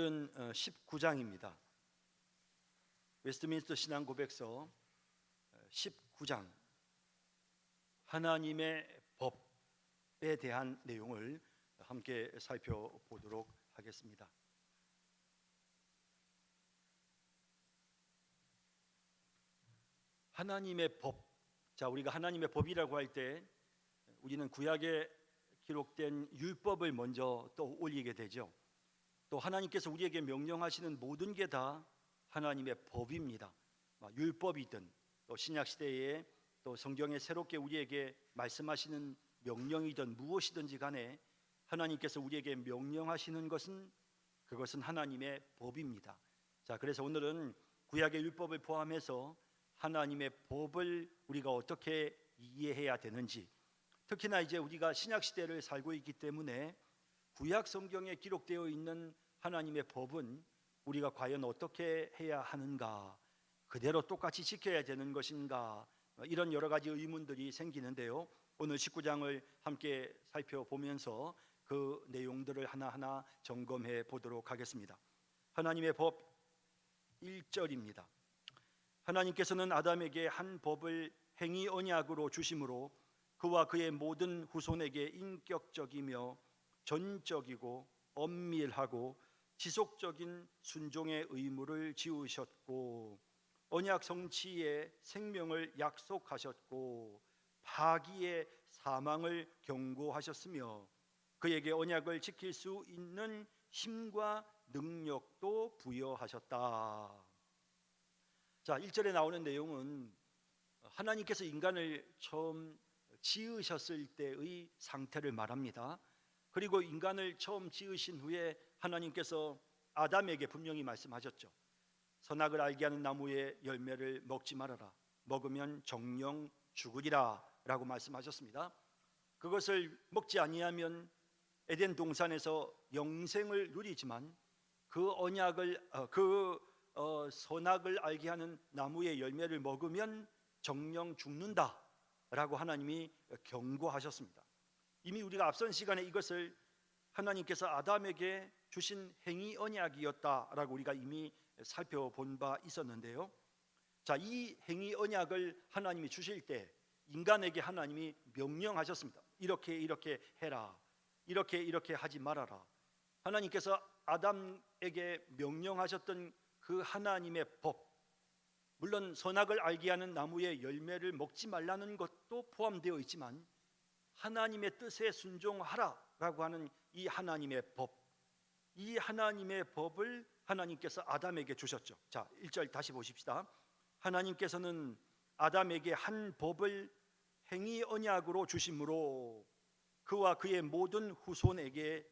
오늘은 19장입니다. 웨스트민스터 신앙고백서 19장 하나님의 법에 대한 내용을 함께 살펴보도록 하겠습니다. 하나님의 법. 자, 우리가 하나님의 법이라고 할 때 우리는 구약에 기록된 율법을 먼저 떠올리게 되죠. 또 하나님께서 우리에게 명령하시는 모든 게 다 하나님의 법입니다. 율법이든 또 신약 시대에 또 성경에 새롭게 우리에게 말씀하시는 명령이든 무엇이든지 간에 하나님께서 우리에게 명령하시는 것은 그것은 하나님의 법입니다. 자, 그래서 오늘은 구약의 율법을 포함해서 하나님의 법을 우리가 어떻게 이해해야 되는지, 특히나 이제 우리가 신약 시대를 살고 있기 때문에 구약 성경에 기록되어 있는 하나님의 법은 우리가 과연 어떻게 해야 하는가, 그대로 똑같이 지켜야 되는 것인가, 이런 여러 가지 의문들이 생기는데요. 오늘 19장을 함께 살펴보면서 그 내용들을 하나하나 점검해 보도록 하겠습니다. 하나님의 법 1절입니다. 하나님께서는 아담에게 한 법을 행위 언약으로 주심으로 그와 그의 모든 후손에게 인격적이며 전적이고 엄밀하고 지속적인 순종의 의무를 지으셨고, 언약 성취의 생명을 약속하셨고, 파기의 사망을 경고하셨으며, 그에게 언약을 지킬 수 있는 힘과 능력도 부여하셨다. 자, 1절에 나오는 내용은 하나님께서 인간을 처음 지으셨을 때의 상태를 말합니다. 그리고 인간을 처음 지으신 후에 하나님께서 아담에게 분명히 말씀하셨죠. 선악을 알게 하는 나무의 열매를 먹지 말아라. 먹으면 정령 죽으리라 라고 말씀하셨습니다. 그것을 먹지 아니하면 에덴 동산에서 영생을 누리지만 그 언약을 선악을 알게 하는 나무의 열매를 먹으면 정령 죽는다 라고 하나님이 경고하셨습니다. 이미 우리가 앞선 시간에 이것을 하나님께서 아담에게 주신 행위 언약이었다라고 우리가 이미 살펴본 바 있었는데요. 자, 이 행위 언약을 하나님이 주실 때 인간에게 하나님이 명령하셨습니다. 이렇게 해라, 이렇게 하지 말아라. 하나님께서 아담에게 명령하셨던 그 하나님의 법, 물론 선악을 알게 하는 나무의 열매를 먹지 말라는 것도 포함되어 있지만 하나님의 뜻에 순종하라라고 하는 이 하나님의 법, 이 하나님의 법을 하나님께서 아담에게 주셨죠. 자, 1절 다시 보십시다. 하나님께서는 아담에게 한 법을 행위 언약으로 주심으로 그와 그의 모든 후손에게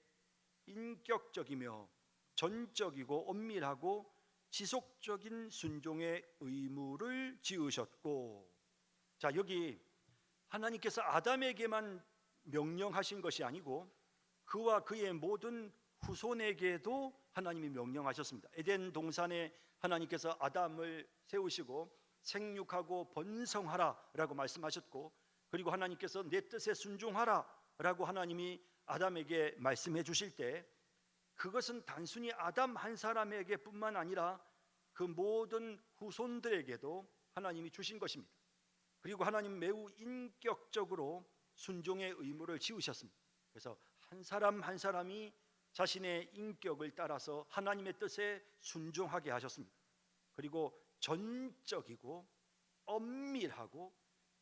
인격적이며 전적이고 엄밀하고 지속적인 순종의 의무를 지으셨고, 자, 여기 하나님께서 아담에게만 명령하신 것이 아니고 그와 그의 모든 후손에게도 하나님이 명령하셨습니다. 에덴 동산에 하나님께서 아담을 세우시고 생육하고 번성하라라고 말씀하셨고, 그리고 하나님께서 내 뜻에 순종하라라고 하나님이 아담에게 말씀해 주실 때 그것은 단순히 아담 한 사람에게 뿐만 아니라 그 모든 후손들에게도 하나님이 주신 것입니다. 그리고 하나님 매우 인격적으로 순종의 의무를 지으셨습니다. 그래서 한 사람 한 사람이 자신의 인격을 따라서 하나님의 뜻에 순종하게 하셨습니다. 그리고 전적이고 엄밀하고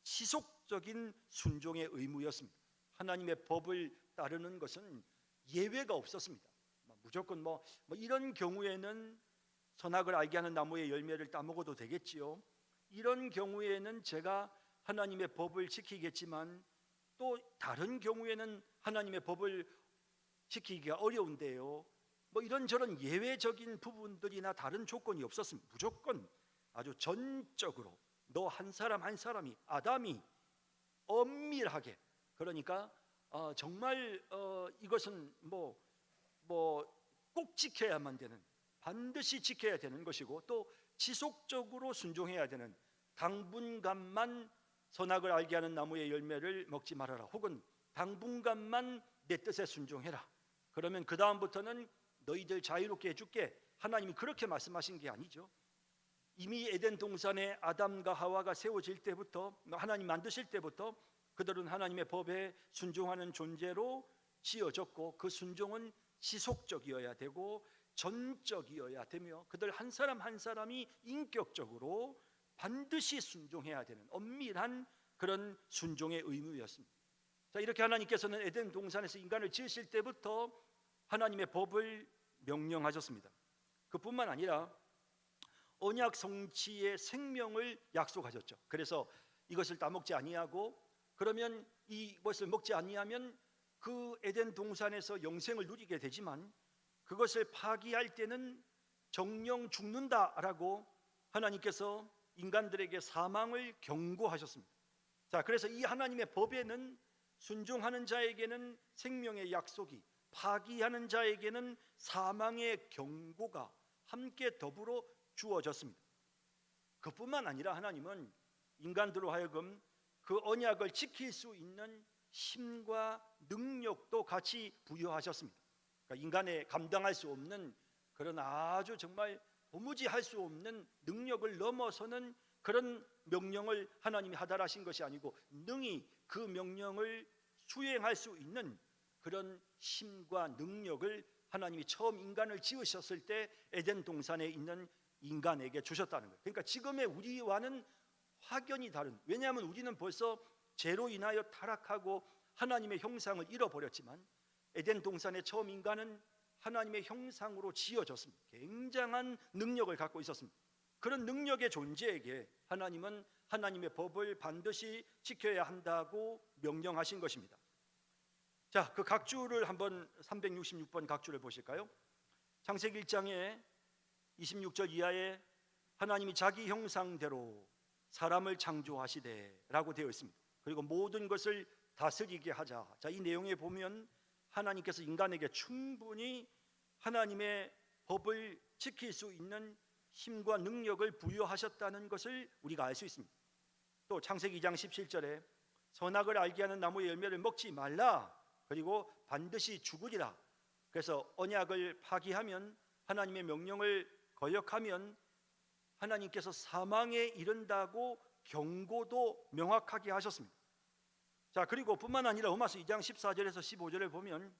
지속적인 순종의 의무였습니다. 하나님의 법을 따르는 것은 예외가 없었습니다. 무조건 이런 경우에는 선악을 알게 하는 나무의 열매를 따먹어도 되겠지요, 이런 경우에는 제가 하나님의 법을 지키겠지만 또 다른 경우에는 하나님의 법을 지키기가 어려운데요, 이런저런 예외적인 부분들이나 다른 조건이 없었습니다. 무조건 아주 전적으로 너 한 사람 한 사람이, 아담이 엄밀하게, 그러니까 정말 이것은 꼭 지켜야만 되는, 반드시 지켜야 되는 것이고 또 지속적으로 순종해야 되는, 당분간만 선악을 알게 하는 나무의 열매를 먹지 말아라, 혹은 당분간만 내 뜻에 순종해라. 그러면 그 다음부터는 너희들 자유롭게 해줄게. 하나님이 그렇게 말씀하신 게 아니죠. 이미 에덴 동산에 아담과 하와가 세워질 때부터, 하나님 만드실 때부터 그들은 하나님의 법에 순종하는 존재로 지어졌고, 그 순종은 지속적이어야 되고 전적이어야 되며, 그들 한 사람 한 사람이 인격적으로 반드시 순종해야 되는 엄밀한 그런 순종의 의무였습니다. 자, 이렇게 하나님께서는 에덴 동산에서 인간을 지으실 때부터 하나님의 법을 명령하셨습니다. 그뿐만 아니라 언약 성취의 생명을 약속하셨죠. 그래서 이것을 따먹지 아니하고, 그러면 이것을 먹지 아니하면 그 에덴 동산에서 영생을 누리게 되지만 그것을 파기할 때는 정령 죽는다라고 하나님께서 인간들에게 사망을 경고하셨습니다. 자, 그래서 이 하나님의 법에는 순종하는 자에게는 생명의 약속이, 파기하는 자에게는 사망의 경고가 함께 더불어 주어졌습니다. 그뿐만 아니라 하나님은 인간들로 하여금 그 언약을 지킬 수 있는 힘과 능력도 같이 부여하셨습니다. 그러니까 인간의 감당할 수 없는 그런 아주 정말 도무지 할 수 없는 능력을 넘어서는 그런 명령을 하나님이 하달하신 것이 아니고, 능히 그 명령을 수행할 수 있는 그런 힘과 능력을 하나님이 처음 인간을 지으셨을 때 에덴 동산에 있는 인간에게 주셨다는 거예요. 그러니까 지금의 우리와는 확연히 다른, 왜냐하면 우리는 벌써 죄로 인하여 타락하고 하나님의 형상을 잃어버렸지만 에덴 동산의 처음 인간은 하나님의 형상으로 지어졌습니다. 굉장한 능력을 갖고 있었습니다. 그런 능력의 존재에게 하나님은 하나님의 법을 반드시 지켜야 한다고 명령하신 것입니다. 자, 그 각주를 한번 366번 각주를 보실까요? 창세기 1장에 26절 이하에 하나님이 자기 형상대로 사람을 창조하시되 라고 되어 있습니다. 그리고 모든 것을 다스리게 하자. 자, 이 내용에 보면 하나님께서 인간에게 충분히 하나님의 법을 지킬 수 있는 힘과 능력을 부여하셨다는 것을 우리가 알 수 있습니다. 또 창세기 2장 17절에 선악을 알게 하는 나무의 열매를 먹지 말라, 그리고 반드시 죽으리라. 그래서 언약을 파기하면, 하나님의 명령을 거역하면 하나님께서 사망에 이른다고 경고도 명확하게 하셨습니다. 자, 그리고 뿐만 아니라 로마서 2장 14절에서 15절을 보면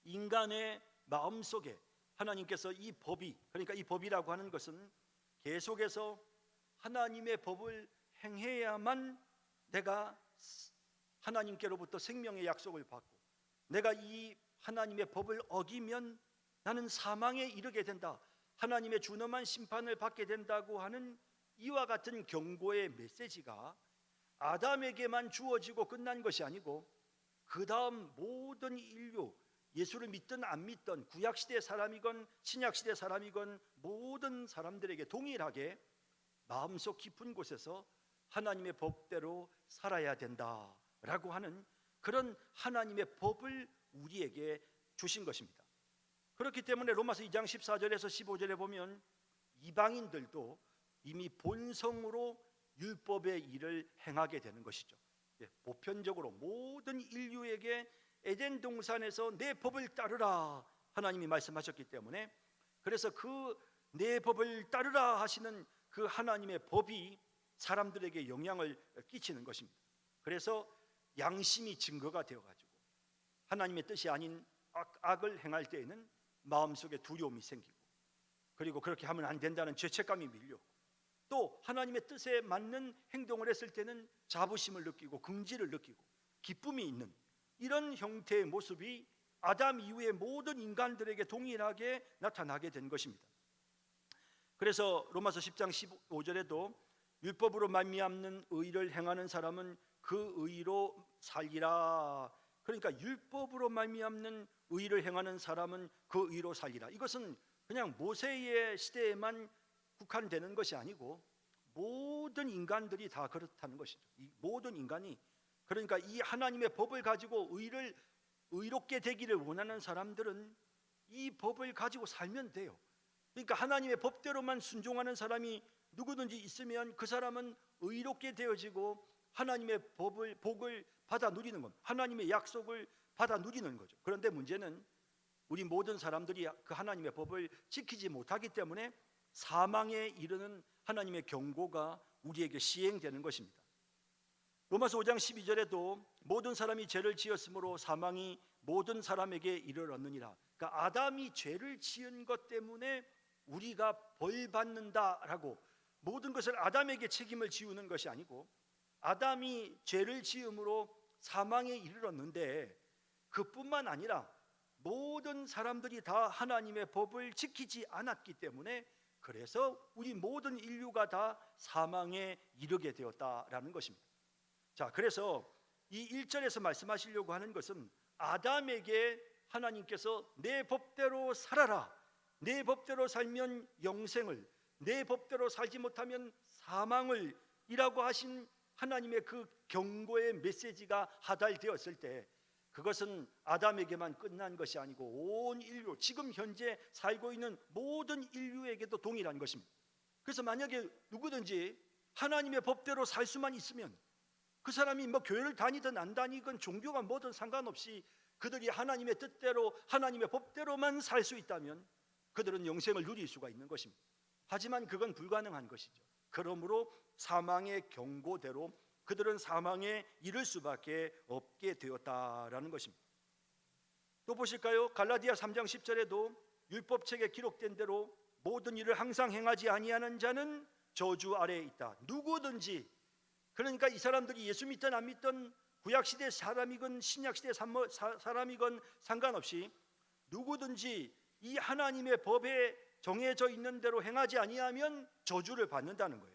인간의 마음속에 하나님께서 이 법이, 그러니까 이 법이라고 하는 것은 계속해서 하나님의 법을 행해야만 내가 하나님께로부터 생명의 약속을 받고, 내가 이 하나님의 법을 어기면 나는 사망에 이르게 된다, 하나님의 준엄한 심판을 받게 된다고 하는 이와 같은 경고의 메시지가 아담에게만 주어지고 끝난 것이 아니고, 그 다음 모든 인류, 예수를 믿든 안 믿든 구약시대 사람이건 신약시대 사람이건 모든 사람들에게 동일하게 마음속 깊은 곳에서 하나님의 법대로 살아야 된다라고 하는 그런 하나님의 법을 우리에게 주신 것입니다. 그렇기 때문에 로마서 2장 14절에서 15절에 보면 이방인들도 이미 본성으로 율법의 일을 행하게 되는 것이죠. 보편적으로 모든 인류에게 에덴 동산에서 내 법을 따르라 하나님이 말씀하셨기 때문에, 그래서 그 내 법을 따르라 하시는 그 하나님의 법이 사람들에게 영향을 끼치는 것입니다. 그래서 양심이 증거가 되어가지고 하나님의 뜻이 아닌 악을 행할 때에는 마음속에 두려움이 생기고, 그리고 그렇게 하면 안 된다는 죄책감이 밀려오고, 또 하나님의 뜻에 맞는 행동을 했을 때는 자부심을 느끼고 긍지를 느끼고 기쁨이 있는 이런 형태의 모습이 아담 이후의 모든 인간들에게 동일하게 나타나게 된 것입니다. 그래서 로마서 10장 15절에도 율법으로 말미암는 의를 행하는 사람은 그 의로 살리라. 그러니까 율법으로 말미암는 의를 행하는 사람은 그 의로 살리라. 이것은 그냥 모세의 시대에만 국한되는 것이 아니고 모든 인간들이 다 그렇다는 것이죠. 이 모든 인간이, 그러니까 이 하나님의 법을 가지고 의롭게 되기를 원하는 사람들은 이 법을 가지고 살면 돼요. 그러니까 하나님의 법대로만 순종하는 사람이 누구든지 있으면 그 사람은 의롭게 되어지고 하나님의 복을 받아 누리는 겁니다. 하나님의 약속을 받아 누리는 거죠. 그런데 문제는 우리 모든 사람들이 그 하나님의 법을 지키지 못하기 때문에 사망에 이르는 하나님의 경고가 우리에게 시행되는 것입니다. 로마서 5장 12절에도 모든 사람이 죄를 지었으므로 사망이 모든 사람에게 이르렀느니라. 그러니까 아담이 죄를 지은 것 때문에 우리가 벌 받는다라고, 모든 것을 아담에게 책임을 지우는 것이 아니고 아담이 죄를 지음으로 사망에 이르렀는데, 그뿐만 아니라 모든 사람들이 다 하나님의 법을 지키지 않았기 때문에 그래서 우리 모든 인류가 다 사망에 이르게 되었다라는 것입니다. 자, 그래서 이 1절에서 말씀하시려고 하는 것은 아담에게 하나님께서 내 법대로 살아라, 내 법대로 살면 영생을, 내 법대로 살지 못하면 사망을 이라고 하신 하나님의 그 경고의 메시지가 하달되었을 때, 그것은 아담에게만 끝난 것이 아니고 온 인류, 지금 현재 살고 있는 모든 인류에게도 동일한 것입니다. 그래서 만약에 누구든지 하나님의 법대로 살 수만 있으면, 그 사람이 뭐 교회를 다니든 안 다니든 종교가 뭐든 상관없이 그들이 하나님의 뜻대로 하나님의 법대로만 살 수 있다면 그들은 영생을 누릴 수가 있는 것입니다. 하지만 그건 불가능한 것이죠. 그러므로 사망의 경고대로 그들은 사망에 이를 수밖에 없게 되었다라는 것입니다. 또 보실까요? 갈라디아 3장 10절에도 율법책에 기록된 대로 모든 일을 항상 행하지 아니하는 자는 저주 아래에 있다. 누구든지, 그러니까 이 사람들이 예수 믿든 안 믿든 구약시대 사람이건 신약시대 사람이건 상관없이 누구든지 이 하나님의 법에 정해져 있는 대로 행하지 아니하면 저주를 받는다는 거예요.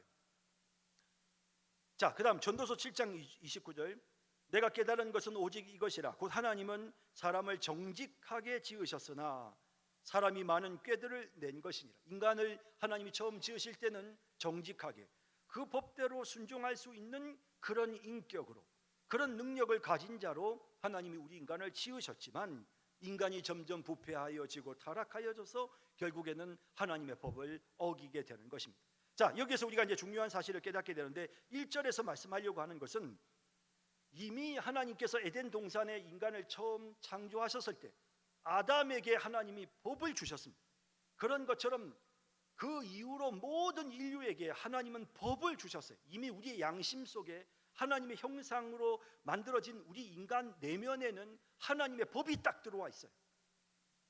자, 그 다음 전도서 7장 29절, 내가 깨달은 것은 오직 이것이라. 곧 하나님은 사람을 정직하게 지으셨으나 사람이 많은 꾀들을 낸 것이니라. 인간을 하나님이 처음 지으실 때는 정직하게 그 법대로 순종할 수 있는 그런 인격으로, 그런 능력을 가진 자로 하나님이 우리 인간을 지으셨지만, 인간이 점점 부패하여지고 타락하여져서 결국에는 하나님의 법을 어기게 되는 것입니다. 자, 여기서 우리가 이제 중요한 사실을 깨닫게 되는데, 1절에서 말씀하려고 하는 것은 이미 하나님께서 에덴 동산에 인간을 처음 창조하셨을 때 아담에게 하나님이 법을 주셨습니다. 그런 것처럼 그 이후로 모든 인류에게 하나님은 법을 주셨어요. 이미 우리의 양심 속에 하나님의 형상으로 만들어진 우리 인간 내면에는 하나님의 법이 딱 들어와 있어요.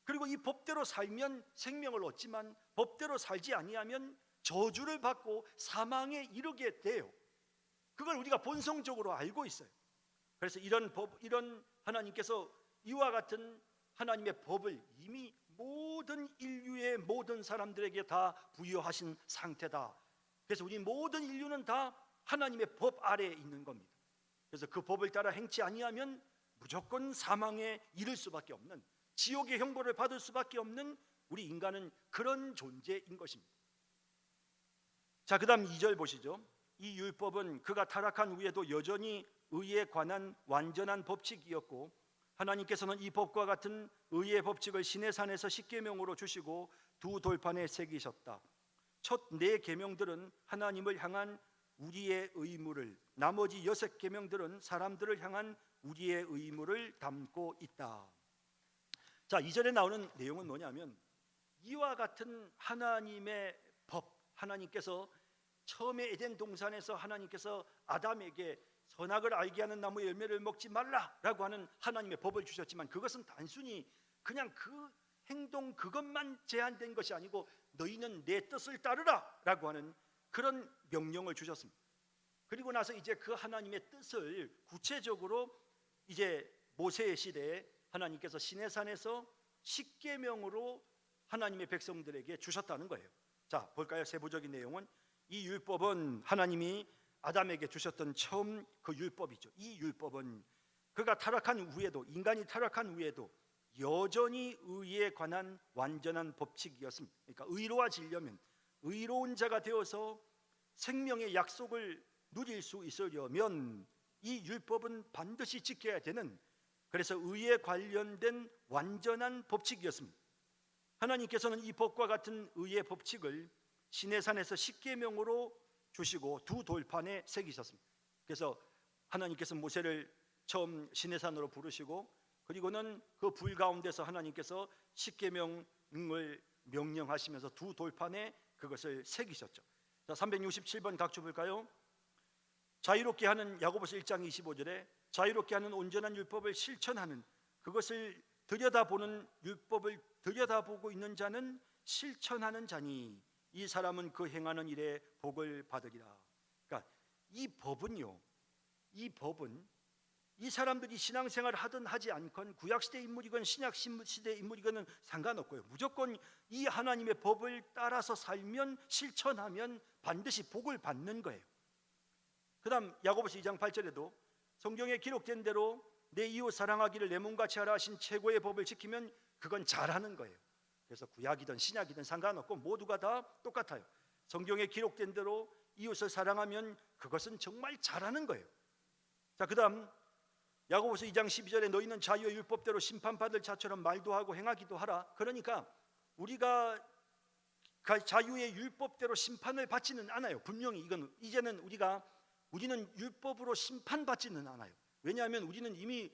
그리고 이 법대로 살면 생명을 얻지만 법대로 살지 아니하면 저주를 받고 사망에 이르게 돼요. 그걸 우리가 본성적으로 알고 있어요. 그래서 이런 하나님께서 이와 같은 하나님의 법을 이미 모든 인류의 모든 사람들에게 다 부여하신 상태다. 그래서 우리 모든 인류는 다 하나님의 법 아래에 있는 겁니다. 그래서 그 법을 따라 행치 아니하면 무조건 사망에 이를 수밖에 없는, 지옥의 형벌을 받을 수밖에 없는 우리 인간은 그런 존재인 것입니다. 자, 그 다음 2절 보시죠. 이 율법은 그가 타락한 후에도 여전히 의에 관한 완전한 법칙이었고, 하나님께서는 이 법과 같은 의의 법칙을 시내산에서 십계명으로 주시고 두 돌판에 새기셨다. 첫 네 계명들은 하나님을 향한 우리의 의무를, 나머지 6계명들은 사람들을 향한 우리의 의무를 담고 있다. 자, 2절에 나오는 내용은 뭐냐면, 이와 같은 하나님의 법, 하나님께서 처음에 에덴 동산에서 하나님께서 아담에게 선악을 알게 하는 나무의 열매를 먹지 말라라고 하는 하나님의 법을 주셨지만, 그것은 단순히 그냥 그 행동 그것만 제한된 것이 아니고 너희는 내 뜻을 따르라라고 하는 그런 명령을 주셨습니다. 그리고 나서 이제 그 하나님의 뜻을 구체적으로 이제 모세의 시대에 하나님께서 시내산에서 십계명으로 하나님의 백성들에게 주셨다는 거예요. 자, 볼까요? 세부적인 내용은, 이 율법은 하나님이 아담에게 주셨던 처음 그 율법이죠. 이 율법은 그가 타락한 후에도, 인간이 타락한 후에도 여전히 의에 관한 완전한 법칙이었습니다. 그러니까 의로워지려면, 의로운 자가 되어서 생명의 약속을 누릴 수 있으려면 이 율법은 반드시 지켜야 되는, 그래서 의에 관련된 완전한 법칙이었습니다. 하나님께서는 이 법과 같은 의의 법칙을 시내산에서 십계명으로 주시고 두 돌판에 새기셨습니다. 그래서 하나님께서 모세를 처음 시내산으로 부르시고 그리고는 그 불 가운데서 하나님께서 십계명을 명령하시면서 두 돌판에 그것을 새기셨죠. 자, 367번 각주 볼까요? 자유롭게 하는, 야고보서 1장 25절에 자유롭게 하는 온전한 율법을 실천하는, 그것을 들여다보는, 율법을 들여다보고 있는 자는 실천하는 자니 이 사람은 그 행하는 일에 복을 받으리라. 그러니까 이 법은요, 이 법은 이 사람들이 신앙생활을 하든 하지 않건, 구약시대 인물이건 신약시대 인물이건 상관없고요, 무조건 이 하나님의 법을 따라서 살면, 실천하면 반드시 복을 받는 거예요. 그 다음 야고보서 2장 8절에도 성경에 기록된 대로 내 이웃 사랑하기를 내 몸같이 하라 하신 최고의 법을 지키면 그건 잘하는 거예요. 그래서 구약이든 신약이든 상관없고 모두가 다 똑같아요. 성경에 기록된 대로 이웃을 사랑하면 그것은 정말 잘하는 거예요. 자, 그 다음 야고보서 2장 12절에 너희는 자유의 율법대로 심판받을 자처럼 말도 하고 행하기도 하라. 그러니까 우리가 자유의 율법대로 심판을 받지는 않아요. 분명히 이건 이제는 우리는 율법으로 심판받지는 않아요. 왜냐하면 우리는 이미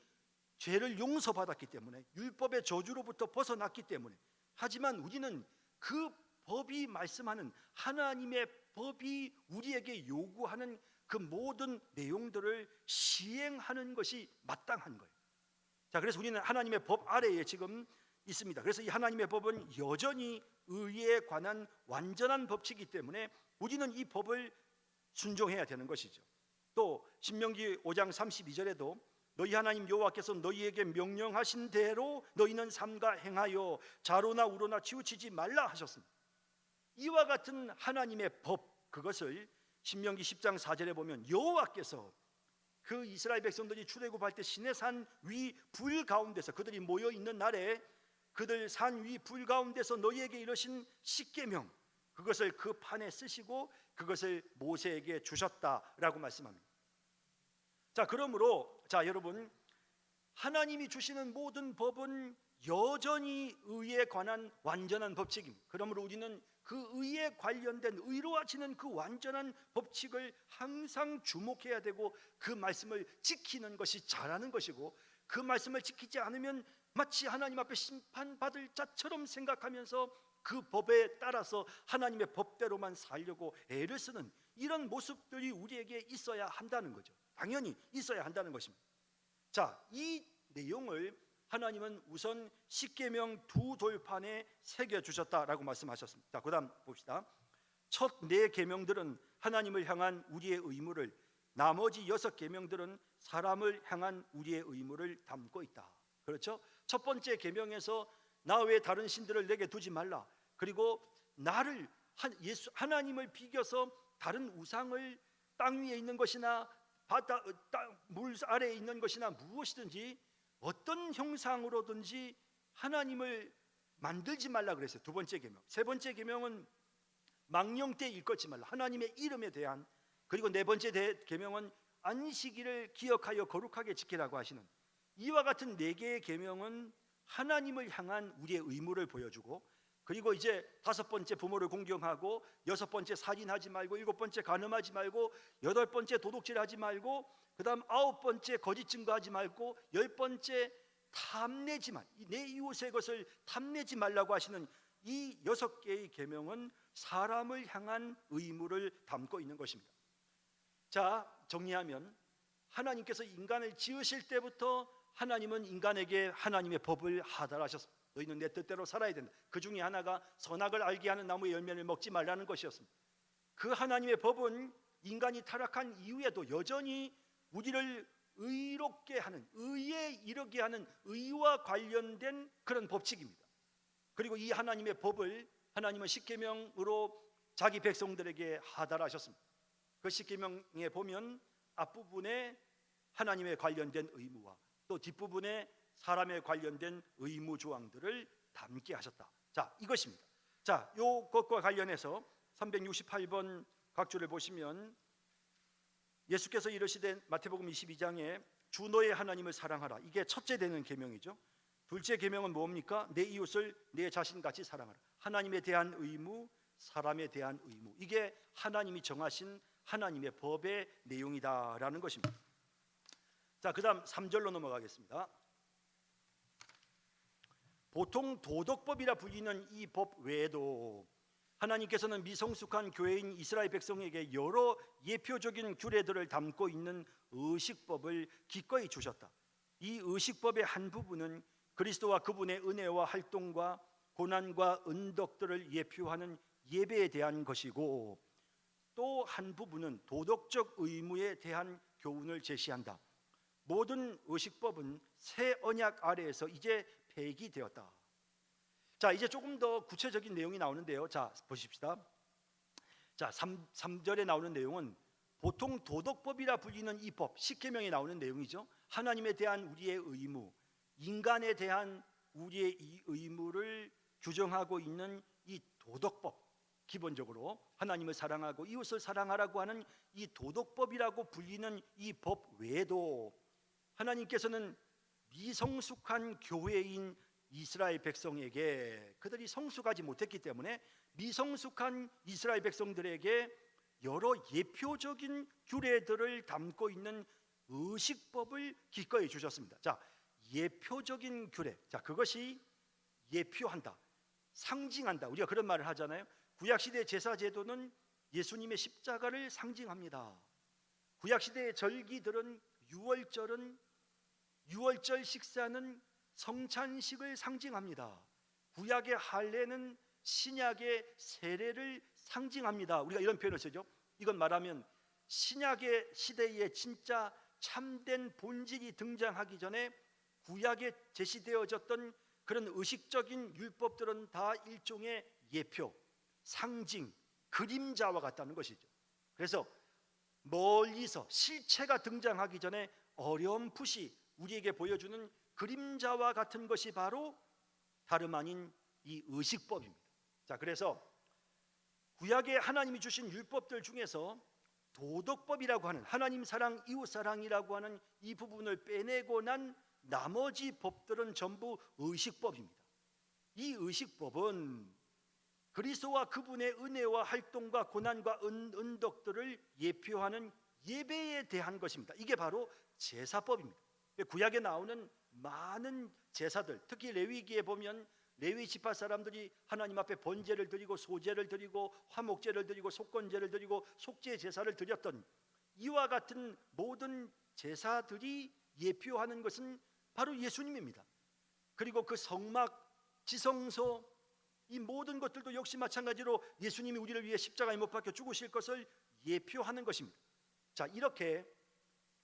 죄를 용서받았기 때문에, 율법의 저주로부터 벗어났기 때문에. 하지만 우리는 그 법이 말씀하는, 하나님의 법이 우리에게 요구하는 그 모든 내용들을 시행하는 것이 마땅한 거예요. 자, 그래서 우리는 하나님의 법 아래에 지금 있습니다. 그래서 이 하나님의 법은 여전히 의에 관한 완전한 법칙이기 때문에 우리는 이 법을 순종해야 되는 것이죠. 또 신명기 5장 32절에도 너희 하나님 여호와께서 너희에게 명령하신 대로 너희는 삼가 행하여 자로나 우로나 치우치지 말라 하셨습니다. 이와 같은 하나님의 법, 그것을 신명기 10장 4절에 보면 여호와께서 그 이스라엘 백성들이 출애굽할 때 시내산 위 불 가운데서, 그들이 모여 있는 날에 그들 산 위 불 가운데서 너희에게 이르신 십계명, 그것을 그 판에 쓰시고 그것을 모세에게 주셨다라고 말씀합니다. 자, 그러므로 여러분, 하나님이 주시는 모든 법은 여전히 의에 관한 완전한 법칙입니다. 그러므로 우리는 그 의에 관련된, 의로워지는 그 완전한 법칙을 항상 주목해야 되고, 그 말씀을 지키는 것이 잘하는 것이고, 그 말씀을 지키지 않으면 마치 하나님 앞에 심판받을 자처럼 생각하면서 그 법에 따라서 하나님의 법대로만 살려고 애를 쓰는 이런 모습들이 우리에게 있어야 한다는 거죠. 당연히 있어야 한다는 것입니다. 자, 이 내용을 하나님은 우선 십계명 두 돌판에 새겨주셨다라고 말씀하셨습니다. 자, 그 다음 봅시다. 첫 네 계명들은 하나님을 향한 우리의 의무를, 나머지 6계명들은 사람을 향한 우리의 의무를 담고 있다. 그렇죠? 첫 번째 계명에서 나 외에 다른 신들을 내게 두지 말라, 그리고 나를, 하나님을 비겨서 다른 우상을, 땅 위에 있는 것이나 바다, 물 아래에 있는 것이나 무엇이든지 어떤 형상으로든지 하나님을 만들지 말라 그랬어요. 두 번째 계명. 세 번째 계명은 망령 때 일컫지 말라, 하나님의 이름에 대한. 그리고 네 번째 계명은 안식일을 기억하여 거룩하게 지키라고 하시는, 이와 같은 네 개의 계명은 하나님을 향한 우리의 의무를 보여주고, 그리고 이제 다섯 번째 부모를 공경하고, 여섯 번째 살인하지 말고, 일곱 번째 간음하지 말고, 여덟 번째 도둑질하지 말고, 그 다음 아홉 번째 거짓 증거하지 말고, 열 번째 탐내지 말, 내 이웃의 것을 탐내지 말라고 하시는 이 6개의 계명은 사람을 향한 의무를 담고 있는 것입니다. 자, 정리하면 하나님께서 인간을 지으실 때부터 하나님은 인간에게 하나님의 법을 하달하셨습니다. 너희는 내 뜻대로 살아야 된다. 그 중에 하나가 선악을 알게 하는 나무의 열매를 먹지 말라는 것이었습니다. 그 하나님의 법은 인간이 타락한 이후에도 여전히 우리를 의롭게 하는, 의에 이르게 하는, 의와 관련된 그런 법칙입니다. 그리고 이 하나님의 법을 하나님은 십계명으로 자기 백성들에게 하달하셨습니다. 그 십계명에 보면 앞부분에 하나님에 관련된 의무와 또 뒷부분에 사람에 관련된 의무 조항들을 담게 하셨다. 자, 이것입니다. 자, 요것과 관련해서 368번 각주를 보시면 예수께서 이르시되, 마태복음 22장에 주 너의 하나님을 사랑하라, 이게 첫째 되는 계명이죠. 둘째 계명은 뭡니까? 내 이웃을 내 자신같이 사랑하라. 하나님에 대한 의무, 사람에 대한 의무, 이게 하나님이 정하신 하나님의 법의 내용이다라는 것입니다. 자, 그 다음 3절로 넘어가겠습니다. 보통 도덕법이라 불리는 이 법 외에도 하나님께서는 미성숙한 교회인 이스라엘 백성에게 여러 예표적인 규례들을 담고 있는 의식법을 기꺼이 주셨다. 이 의식법의 한 부분은 그리스도와 그분의 은혜와 활동과 고난과 은덕들을 예표하는 예배에 대한 것이고, 또 한 부분은 도덕적 의무에 대한 교훈을 제시한다. 모든 의식법은 새 언약 아래에서 이제 폐기되었다. 자, 이제 조금 더 구체적인 내용이 나오는데요. 자, 보십시다. 자, 3절에 나오는 내용은 보통 도덕법이라 불리는 이 법, 십계명에 나오는 내용이죠. 하나님에 대한 우리의 의무, 인간에 대한 우리의 이 의무를 규정하고 있는 이 도덕법, 기본적으로 하나님을 사랑하고 이웃을 사랑하라고 하는 이 도덕법이라고 불리는 이 법 외에도 하나님께서는 미성숙한 교회인 이스라엘 백성에게, 그들이 성숙하지 못했기 때문에 미성숙한 이스라엘 백성들에게 여러 예표적인 규례들을 담고 있는 의식법을 기꺼이 주셨습니다. 자, 예표적인 규례, 자, 그것이 예표한다, 상징한다. 우리가 그런 말을 하잖아요. 구약시대 제사제도는 예수님의 십자가를 상징합니다. 구약시대의 절기들은 유월절 식사는 성찬식을 상징합니다. 구약의 할례는 신약의 세례를 상징합니다. 우리가 이런 표현을 쓰죠. 이건 말하면 신약의 시대에 진짜 참된 본질이 등장하기 전에 구약에 제시되어졌던 그런 의식적인 율법들은 다 일종의 예표, 상징, 그림자와 같다는 것이죠. 그래서 멀리서 실체가 등장하기 전에 어렴풋이 우리에게 보여주는 그림자와 같은 것이 바로 다름 아닌 이 의식법입니다. 자, 그래서 구약에 하나님이 주신 율법들 중에서 도덕법이라고 하는, 하나님 사랑, 이웃 사랑이라고 하는 이 부분을 빼내고 난 나머지 법들은 전부 의식법입니다. 이 의식법은 그리스도와 그분의 은혜와 활동과 고난과 은덕들을 예표하는 예배에 대한 것입니다. 이게 바로 제사법입니다. 구약에 나오는 많은 제사들, 특히 레위기에 보면 레위 지파 사람들이 하나님 앞에 번제를 드리고 소제를 드리고 화목제를 드리고 속건제를 드리고 속죄 제사를 드렸던 이와 같은 모든 제사들이 예표하는 것은 바로 예수님입니다. 그리고 그 성막, 지성소, 이 모든 것들도 역시 마찬가지로 예수님이 우리를 위해 십자가에 못 박혀 죽으실 것을 예표하는 것입니다. 자, 이렇게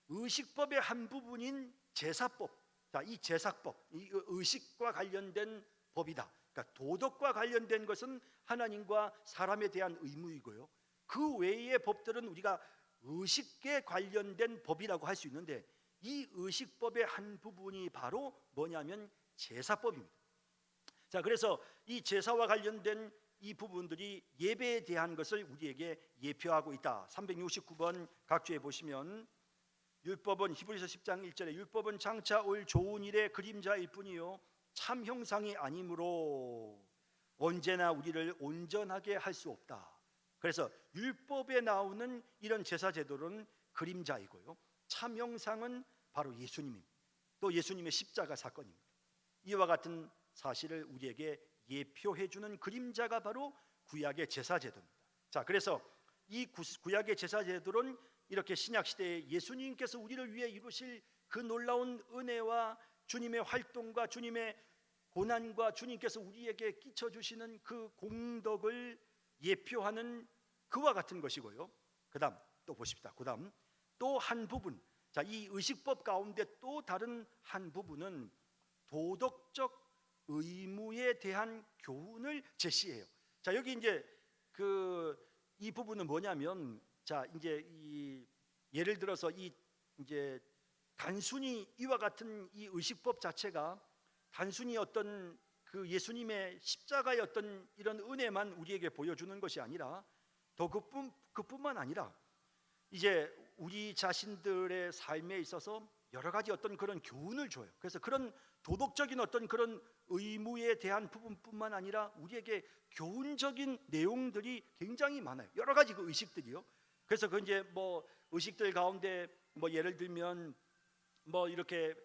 의식법의 한 부분인 제사법, 자, 이 제사법, 이 의식과 관련된 법이다. 그러니까 도덕과 관련된 것은 하나님과 사람에 대한 의무이고요, 그 외의 법들은 우리가 의식에 관련된 법이라고 할 수 있는데, 이 의식법의 한 부분이 바로 뭐냐면 제사법입니다. 자, 그래서 이 제사와 관련된 이 부분들이 예배에 대한 것을 우리에게 예표하고 있다. 369번 각주에 보시면 율법은, 히브리서 10장 1절에 율법은 장차 올 좋은 일의 그림자일 뿐이요 참 형상이 아니므로 언제나 우리를 온전하게 할 수 없다. 그래서 율법에 나오는 이런 제사 제도는 그림자이고요, 참 형상은 바로 예수님입니다. 또 예수님의 십자가 사건입니다. 이와 같은 사실을 우리에게 예표해 주는 그림자가 바로 구약의 제사 제도입니다. 자, 그래서 이 구약의 제사 제도는 이렇게 신약 시대에 예수님께서 우리를 위해 이루실 그 놀라운 은혜와 주님의 활동과 주님의 고난과 주님께서 우리에게 끼쳐 주시는 그 공덕을 예표하는 그와 같은 것이고요. 그다음 또 보십시다. 그다음 또 한 부분, 자, 이 의식법 가운데 또 다른 한 부분은 도덕적 의무에 대한 교훈을 제시해요. 자, 여기 이제 이 부분은 뭐냐면, 자, 이제 예를 들어서 이제 단순히 이와 같은 이 의식법 자체가 단순히 어떤 그 예수님의 십자가의 어떤 이런 은혜만 우리에게 보여주는 것이 아니라, 더 그뿐만 아니라 이제 우리 자신들의 삶에 있어서 여러 가지 어떤 그런 교훈을 줘요. 그래서 그런 도덕적인 어떤 그런 의무에 대한 부분뿐만 아니라 우리에게 교훈적인 내용들이 굉장히 많아요. 여러 가지 그 의식들이요. 그래서 그 이제 뭐 의식들 가운데 뭐 예를 들면 뭐 이렇게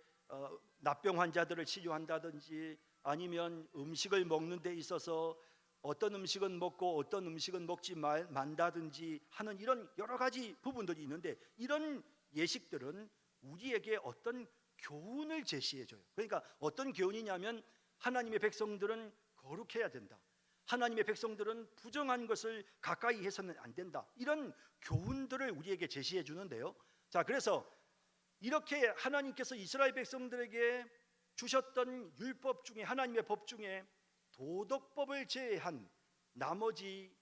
납병 환자들을 치료한다든지, 아니면 음식을 먹는 데 있어서 어떤 음식은 먹고 어떤 음식은 먹지 만다든지 하는 이런 여러 가지 부분들이 있는데, 이런 예식들은 우리에게 어떤 교훈을 제시해줘요. 그러니까 어떤 교훈이냐면, 하나님의 백성들은 거룩해야 된다, 하나님의 백성들은 부정한 것을 가까이 해서는 안 된다, 이런 교훈들을 우리에게 제시해 주는데요. 자, 그래서 이렇게 하나님께서 이스라엘 백성들에게 주셨던 율법 중에, 하나님의 법 중에 도덕법을 제외한 나머지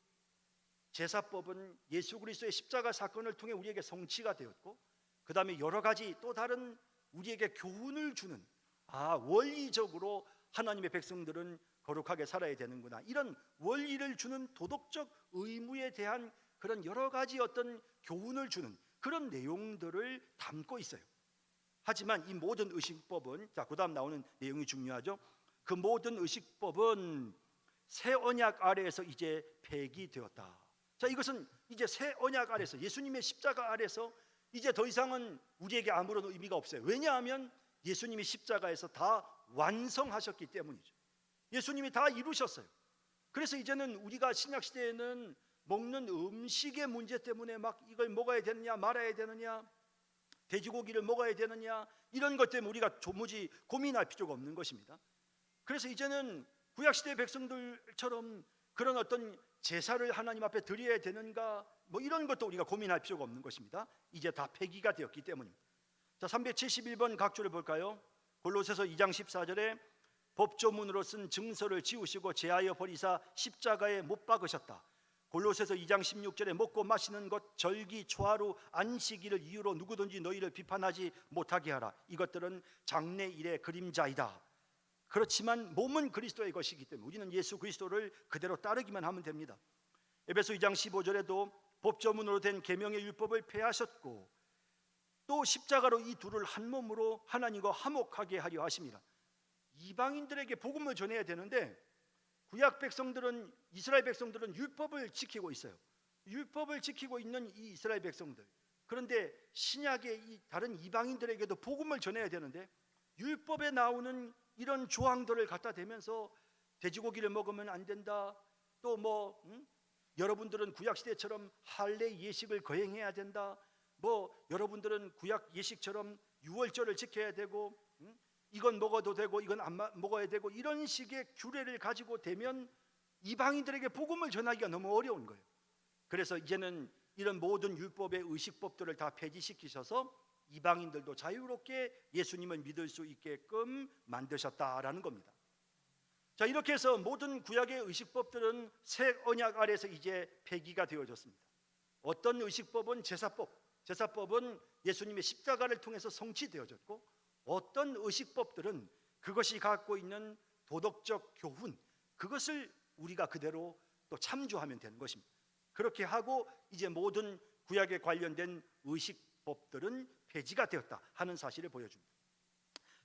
제사법은 예수 그리스도의 십자가 사건을 통해 우리에게 성취가 되었고, 그 다음에 여러 가지 또 다른 우리에게 교훈을 주는, 원리적으로 하나님의 백성들은 거룩하게 살아야 되는구나, 이런 원리를 주는 도덕적 의무에 대한 그런 여러 가지 어떤 교훈을 주는 그런 내용들을 담고 있어요. 하지만 이 모든 의식법은, 자, 그 다음 나오는 내용이 중요하죠. 그 모든 의식법은 새 언약 아래에서 이제 폐기되었다. 자, 이것은 이제 새 언약 아래서, 예수님의 십자가 아래서 이제 더 이상은 우리에게 아무런 의미가 없어요. 왜냐하면 예수님이 십자가에서 다 완성하셨기 때문이죠. 예수님이 다 이루셨어요. 그래서 이제는 우리가 신약 시대에는 먹는 음식의 문제 때문에 막 이걸 먹어야 되느냐 말아야 되느냐, 돼지고기를 먹어야 되느냐, 이런 것 때문에 우리가 도무지 고민할 필요가 없는 것입니다. 그래서 이제는 구약시대 백성들처럼 그런 어떤 제사를 하나님 앞에 드려야 되는가, 뭐 이런 것도 우리가 고민할 필요가 없는 것입니다. 이제 다 폐기가 되었기 때문입니다. 자, 371번 각주를 볼까요? 골로새서 2장 14절에 법조문으로 쓴 증서를 지우시고 제하여 버리사 십자가에 못 박으셨다. 골로새서 2장 16절에 먹고 마시는 것, 절기, 초하루, 안식일을 이유로 누구든지 너희를 비판하지 못하게 하라. 이것들은 장래일의 그림자이다. 그렇지만 몸은 그리스도의 것이기 때문에 우리는 예수 그리스도를 그대로 따르기만 하면 됩니다. 에베소 2장 15절에도 법조문으로 된 계명의 율법을 폐하셨고, 또 십자가로 이 둘을 한 몸으로 하나님과 화목하게 하려 하십니다. 이방인들에게 복음을 전해야 되는데, 구약 백성들은, 이스라엘 백성들은 율법을 지키고 있어요. 율법을 지키고 있는 이 이스라엘 백성들, 그런데 신약의 이 다른 이방인들에게도 복음을 전해야 되는데, 율법에 나오는 이런 조항들을 갖다 대면서 돼지고기를 먹으면 안 된다, 또 여러분들은 구약 시대처럼 할례 예식을 거행해야 된다, 여러분들은 구약 예식처럼 유월절을 지켜야 되고, 이건 먹어도 되고 이건 안 먹어야 되고, 이런 식의 규례를 가지고 되면 이방인들에게 복음을 전하기가 너무 어려운 거예요. 그래서 이제는 이런 모든 율법의 의식법들을 다 폐지시키셔서 이방인들도 자유롭게 예수님을 믿을 수 있게끔 만드셨다라는 겁니다. 자, 이렇게 해서 모든 구약의 의식법들은 새 언약 아래서 이제 폐기가 되어졌습니다. 어떤 의식법은 제사법은 예수님의 십자가를 통해서 성취되어졌고, 어떤 의식법들은 그것이 갖고 있는 도덕적 교훈, 그것을 우리가 그대로 또 참조하면 되는 것입니다. 그렇게 하고 이제 모든 구약에 관련된 의식법들은 폐지가 되었다 하는 사실을 보여줍니다.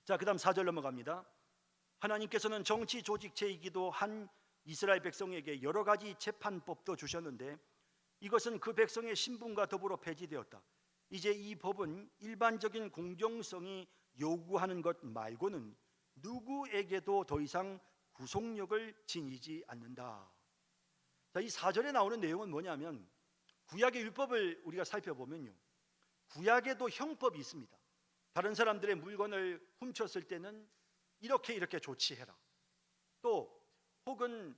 자, 그 다음 4절 넘어갑니다. 하나님께서는 정치 조직체이기도 한 이스라엘 백성에게 여러 가지 재판법도 주셨는데, 이것은 그 백성의 신분과 더불어 폐지되었다. 이제 이 법은 일반적인 공정성이 요구하는 것 말고는 누구에게도 더 이상 구속력을 지니지 않는다. 자, 이 4절에 나오는 내용은 뭐냐면, 구약의 율법을 우리가 살펴보면요, 구약에도 형법이 있습니다. 다른 사람들의 물건을 훔쳤을 때는 이렇게 조치해라. 또 혹은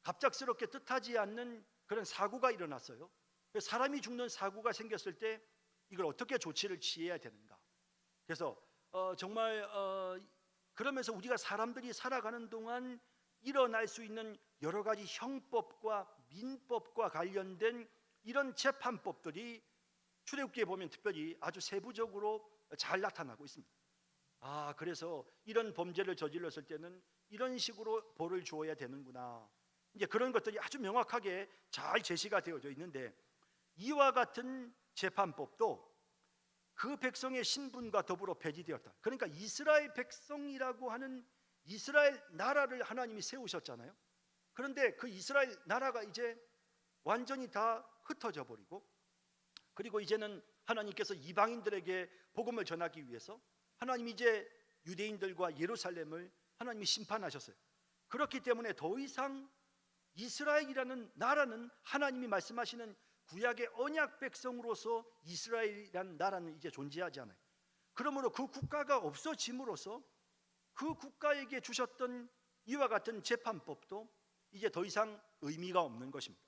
갑작스럽게 뜻하지 않는 그런 사고가 일어났어요. 사람이 죽는 사고가 생겼을 때 이걸 어떻게 조치를 취해야 되는가. 그래서 정말 그러면서 우리가 사람들이 살아가는 동안 일어날 수 있는 여러 가지 형법과 민법과 관련된 이런 재판법들이 출애굽기에 보면 특별히 아주 세부적으로 잘 나타나고 있습니다. 그래서 이런 범죄를 저질렀을 때는 이런 식으로 벌을 주어야 되는구나, 이제 그런 것들이 아주 명확하게 잘 제시가 되어져 있는데, 이와 같은 재판법도 그 백성의 신분과 더불어 폐지되었다. 그러니까 이스라엘 백성이라고 하는 이스라엘 나라를 하나님이 세우셨잖아요. 그런데 그 이스라엘 나라가 이제 완전히 다 흩어져 버리고, 그리고 이제는 하나님께서 이방인들에게 복음을 전하기 위해서 하나님이 이제 유대인들과 예루살렘을 하나님이 심판하셨어요. 그렇기 때문에 더 이상 이스라엘이라는 나라는 하나님이 말씀하시는 구약의 언약 백성으로서 이스라엘이라는 나라는 이제 존재하지 않아요. 그러므로 그 국가가 없어짐으로써 그 국가에게 주셨던 이와 같은 재판법도 이제 더 이상 의미가 없는 것입니다.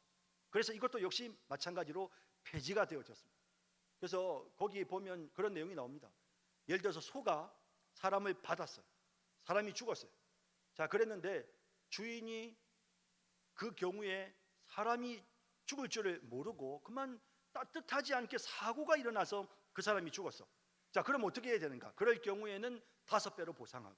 그래서 이것도 역시 마찬가지로 폐지가 되어졌습니다. 그래서 거기 보면 그런 내용이 나옵니다. 예를 들어서 소가 사람을 받았어요. 사람이 죽었어요. 자, 그랬는데 주인이 그 경우에 사람이 죽을 줄을 모르고 그만 따뜻하지 않게 사고가 일어나서 그 사람이 죽었어. 자, 그럼 어떻게 해야 되는가? 그럴 경우에는 5배로 보상하고,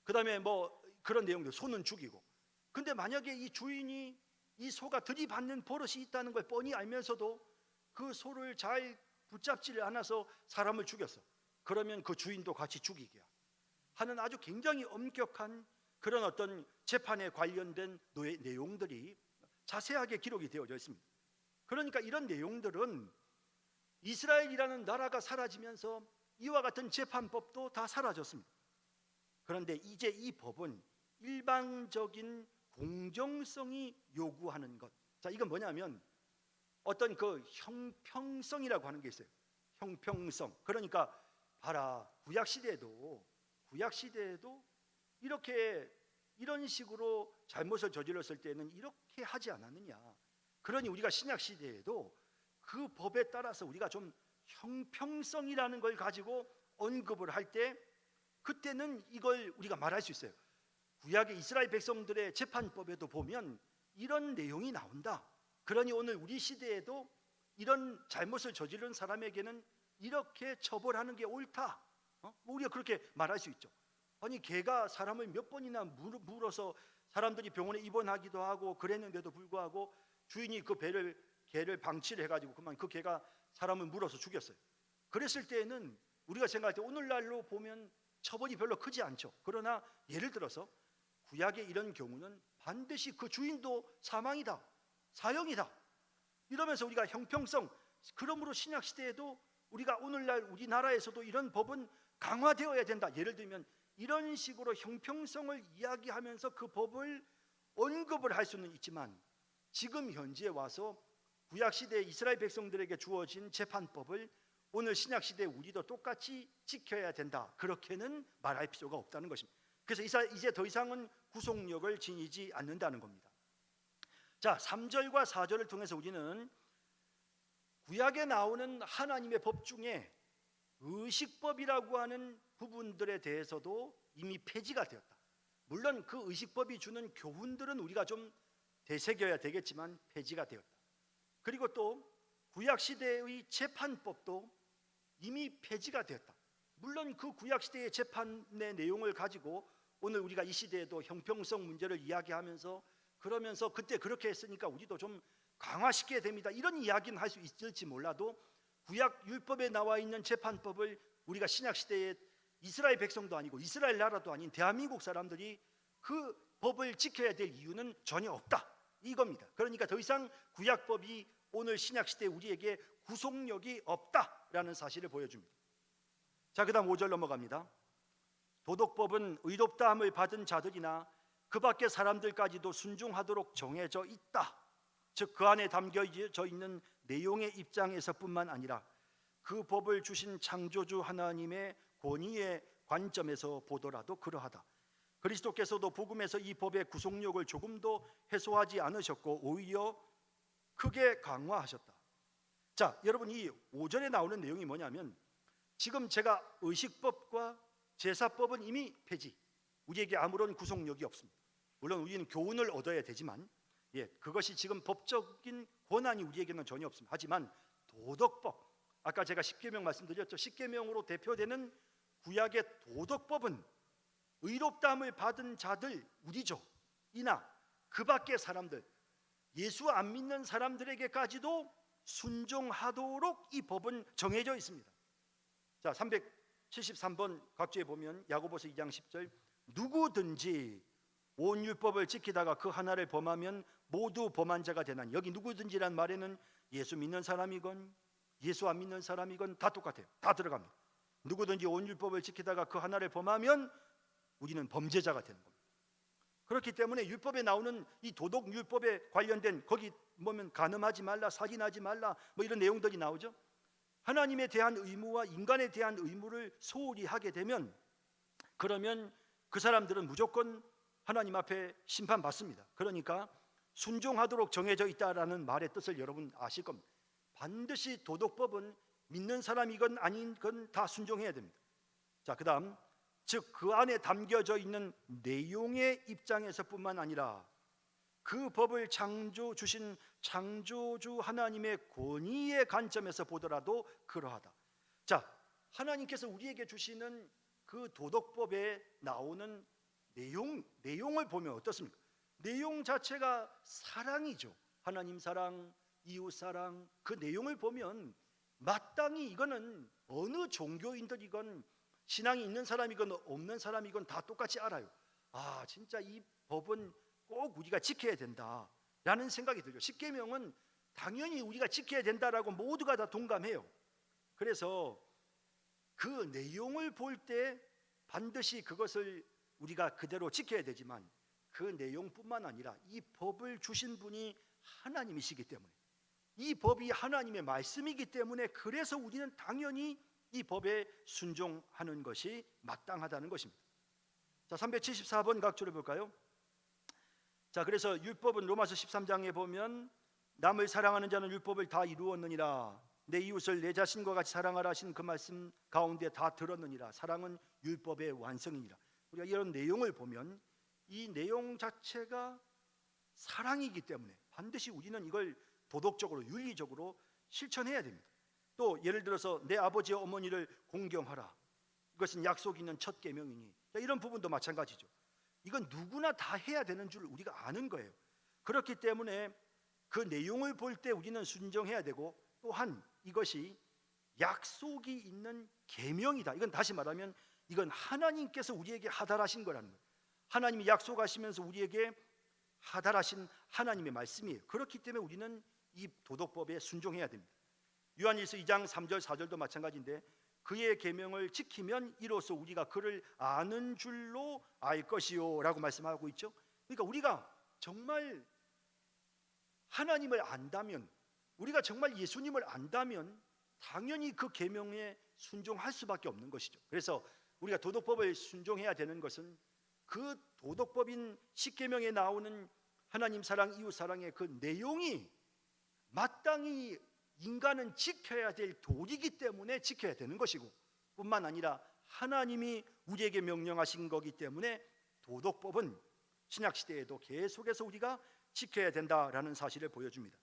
그 다음에 뭐 그런 내용들, 소는 죽이고. 근데 만약에 이 주인이 이 소가 들이받는 버릇이 있다는 걸 뻔히 알면서도 그 소를 잘 붙잡지를 않아서 사람을 죽였어. 그러면 그 주인도 같이 죽이게 하는 아주 굉장히 엄격한 그런 어떤 재판에 관련된 내용들이 자세하게 기록이 되어져 있습니다. 그러니까 이런 내용들은 이스라엘이라는 나라가 사라지면서 이와 같은 재판법도 다 사라졌습니다. 그런데 이제 이 법은 일반적인 공정성이 요구하는 것. 자, 이건 뭐냐면 어떤 그 형평성이라고 하는 게 있어요. 형평성. 그러니까 봐라, 구약 시대에도 이렇게 이런 식으로 잘못을 저질렀을 때는 이렇게 하지 않았느냐. 그러니 우리가 신약 시대에도 그 법에 따라서 우리가 좀 형평성이라는 걸 가지고 언급을 할 때 그때는 이걸 우리가 말할 수 있어요. 구약의 이스라엘 백성들의 재판법에도 보면 이런 내용이 나온다. 그러니 오늘 우리 시대에도 이런 잘못을 저지른 사람에게는 이렇게 처벌하는 게 옳다. 우리가 그렇게 말할 수 있죠. 아니, 개가 사람을 몇 번이나 물어서 사람들이 병원에 입원하기도 하고 그랬는데도 불구하고 주인이 그 개를 방치를 해가지고 그만 그 개가 사람을 물어서 죽였어요. 그랬을 때에는 우리가 생각할 때 오늘날로 보면 처벌이 별로 크지 않죠. 그러나 예를 들어서 구약의 이런 경우는 반드시 그 주인도 사망이다, 사형이다, 이러면서 우리가 형평성, 그러므로 신약 시대에도 우리가 오늘날 우리나라에서도 이런 법은 강화되어야 된다. 예를 들면 이런 식으로 형평성을 이야기하면서 그 법을 언급을 할 수는 있지만 지금 현지에 와서 구약 시대의 이스라엘 백성들에게 주어진 재판법을 오늘 신약 시대에 우리도 똑같이 지켜야 된다, 그렇게는 말할 필요가 없다는 것입니다. 그래서 이제 더 이상은 구속력을 지니지 않는다는 겁니다. 자, 3절과 4절을 통해서 우리는 구약에 나오는 하나님의 법 중에 의식법이라고 하는 부분들에 대해서도 이미 폐지가 되었다. 물론 그 의식법이 주는 교훈들은 우리가 좀 되새겨야 되겠지만 폐지가 되었다. 그리고 또 구약 시대의 재판법도 이미 폐지가 되었다. 물론 그 구약 시대의 재판의 내용을 가지고 오늘 우리가 이 시대에도 형평성 문제를 이야기하면서 그러면서 그때 그렇게 했으니까 우리도 좀 강화시켜야 됩니다, 이런 이야기는 할 수 있을지 몰라도 구약 율법에 나와 있는 재판법을 우리가 신약 시대에 이스라엘 백성도 아니고 이스라엘 나라도 아닌 대한민국 사람들이 그 법을 지켜야 될 이유는 전혀 없다, 이겁니다. 그러니까 더 이상 구약법이 오늘 신약 시대에 우리에게 구속력이 없다라는 사실을 보여줍니다. 자, 그 다음 5절 넘어갑니다. 도덕법은 의롭다함을 받은 자들이나 그 밖의 사람들까지도 순종하도록 정해져 있다. 즉 그 안에 담겨져 있는 내용의 입장에서뿐만 아니라 그 법을 주신 창조주 하나님의 권위의 관점에서 보더라도 그러하다. 그리스도께서도 복음에서 이 법의 구속력을 조금도 해소하지 않으셨고 오히려 크게 강화하셨다. 자, 여러분, 이 5절에 나오는 내용이 뭐냐면 지금 제가 의식법과 제사법은 이미 폐지, 우리에게 아무런 구속력이 없습니다. 물론 우리는 교훈을 얻어야 되지만 그것이 지금 법적인 권한이 우리에게는 전혀 없습니다. 하지만 도덕법, 아까 제가 십계명 말씀드렸죠. 십계명으로 대표되는 구약의 도덕법은 의롭다함을 받은 자들, 우리죠, 이나 그 밖의 사람들, 예수 안 믿는 사람들에게까지도 순종하도록 이 법은 정해져 있습니다. 자, 373번 각주에 보면 야고보서 2장 10절, 누구든지 온 율법을 지키다가 그 하나를 범하면 모두 범한 자가 되나니, 여기 누구든지란 말에는 예수 믿는 사람이건 예수 안 믿는 사람이건 다 똑같아요. 다 들어갑니다. 누구든지 온 율법을 지키다가 그 하나를 범하면 우리는 범죄자가 되는 겁니다. 그렇기 때문에 율법에 나오는 이 도덕 율법에 관련된 거기 보면 간음하지 말라, 살인하지 말라 뭐 이런 내용들이 나오죠. 하나님에 대한 의무와 인간에 대한 의무를 소홀히 하게 되면 그러면 그 사람들은 무조건 하나님 앞에 심판받습니다. 그러니까 순종하도록 정해져 있다라는 말의 뜻을 여러분 아실 겁니다. 반드시 도덕법은 믿는 사람이건 아닌 건 다 순종해야 됩니다. 자, 그다음 즉 그 안에 담겨져 있는 내용의 입장에서뿐만 아니라 그 법을 주신 창조주 하나님의 권위의 관점에서 보더라도 그러하다. 자, 하나님께서 우리에게 주시는 그 도덕법에 나오는 내용을 보면 어떻습니까? 내용 자체가 사랑이죠. 하나님 사랑, 이웃 사랑. 그 내용을 보면 마땅히 이거는 어느 종교인들이건 신앙이 있는 사람이건 없는 사람이건 다 똑같이 알아요. 아, 진짜 이 법은 꼭 우리가 지켜야 된다라는 생각이 들죠. 십계명은 당연히 우리가 지켜야 된다라고 모두가 다 동감해요. 그래서 그 내용을 볼 때 반드시 그것을 우리가 그대로 지켜야 되지만 그 내용뿐만 아니라 이 법을 주신 분이 하나님이시기 때문에 이 법이 하나님의 말씀이기 때문에 그래서 우리는 당연히 이 법에 순종하는 것이 마땅하다는 것입니다. 자, 374번 각주를 볼까요? 자, 그래서 율법은 로마서 13장에 보면 남을 사랑하는 자는 율법을 다 이루었느니라. 내 이웃을 내 자신과 같이 사랑하라 하신 그 말씀 가운데 다 들었느니라. 사랑은 율법의 완성이니라. 우리가 이런 내용을 보면 이 내용 자체가 사랑이기 때문에 반드시 우리는 이걸 도덕적으로 윤리적으로 실천해야 됩니다. 또 예를 들어서 내 아버지와 어머니를 공경하라. 이것은 약속 있는 첫 계명이니. 이런 부분도 마찬가지죠. 이건 누구나 다 해야 되는 줄 우리가 아는 거예요. 그렇기 때문에 그 내용을 볼 때 우리는 순종해야 되고 또한 이것이 약속이 있는 계명이다. 이건 다시 말하면 이건 하나님께서 우리에게 하달하신 거라는 거예요. 하나님이 약속하시면서 우리에게 하달하신 하나님의 말씀이에요. 그렇기 때문에 우리는 이 도덕법에 순종해야 됩니다. 요한일서 2장 3절 4절도 마찬가지인데 그의 계명을 지키면 이로써 우리가 그를 아는 줄로 알 것이요 라고 말씀하고 있죠. 그러니까 우리가 정말 하나님을 안다면, 우리가 정말 예수님을 안다면 당연히 그 계명에 순종할 수밖에 없는 것이죠. 그래서 우리가 도덕법을 순종해야 되는 것은 그 도덕법인 십계명에 나오는 하나님 사랑, 이웃 사랑의 그 내용이 마땅히 인간은 지켜야 될 도리이기 때문에 지켜야 되는 것이고 뿐만 아니라 하나님이 우리에게 명령하신 거기 때문에 도덕법은 신약시대에도 계속해서 우리가 지켜야 된다라는 사실을 보여줍니다.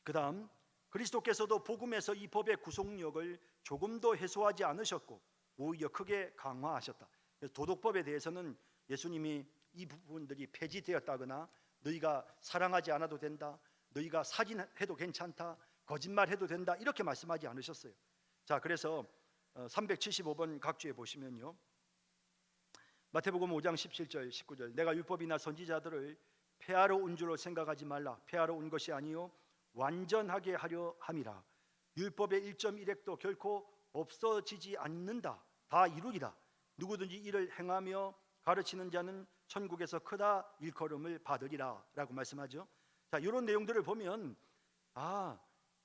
그 다음 그리스도께서도 복음에서 이 법의 구속력을 조금도 해소하지 않으셨고 오히려 크게 강화하셨다. 도덕법에 대해서는 예수님이 이 부분들이 폐지되었다거나 너희가 사랑하지 않아도 된다, 너희가 살인해도 괜찮다, 거짓말해도 된다 이렇게 말씀하지 않으셨어요. 자, 그래서 375번 각주에 보시면요, 마태복음 5장 17절 19절 내가 율법이나 선지자들을 폐하러 온 줄로 생각하지 말라. 폐하러 온 것이 아니요 완전하게 하려 함이라. 율법의 1.1획도 결코 없어지지 않는다. 다 이루리라. 누구든지 이를 행하며 가르치는 자는 천국에서 크다 일컬음을 받으리라 라고 말씀하죠. 자, 이런 내용들을 보면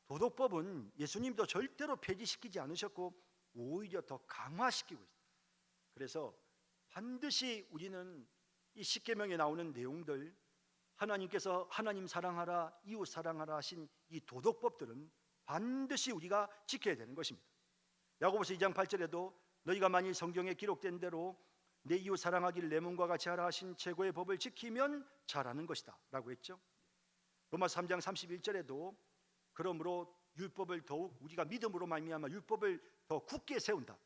도덕법은 예수님도 절대로 폐지시키지 않으셨고 오히려 더 강화시키고 있어요. 그래서 반드시 우리는 이 십계명에 나오는 내용들, 하나님께서 하나님 사랑하라, 이웃 사랑하라 하신 이 도덕법들은 반드시 우리가 지켜야 되는 것입니다. 야고보서 2장 8절에도 너희가 만일 성경에 기록된 대로 내 이웃 사랑하기를 내 몸과 같이 하라 하신 최고의 법을 지키면 잘하는 것이다 라고 했죠. 로마서 3장 31절에도 그러므로 율법을 더욱 우리가 믿음으로 말미암아 율법을 더 굳게 세운다.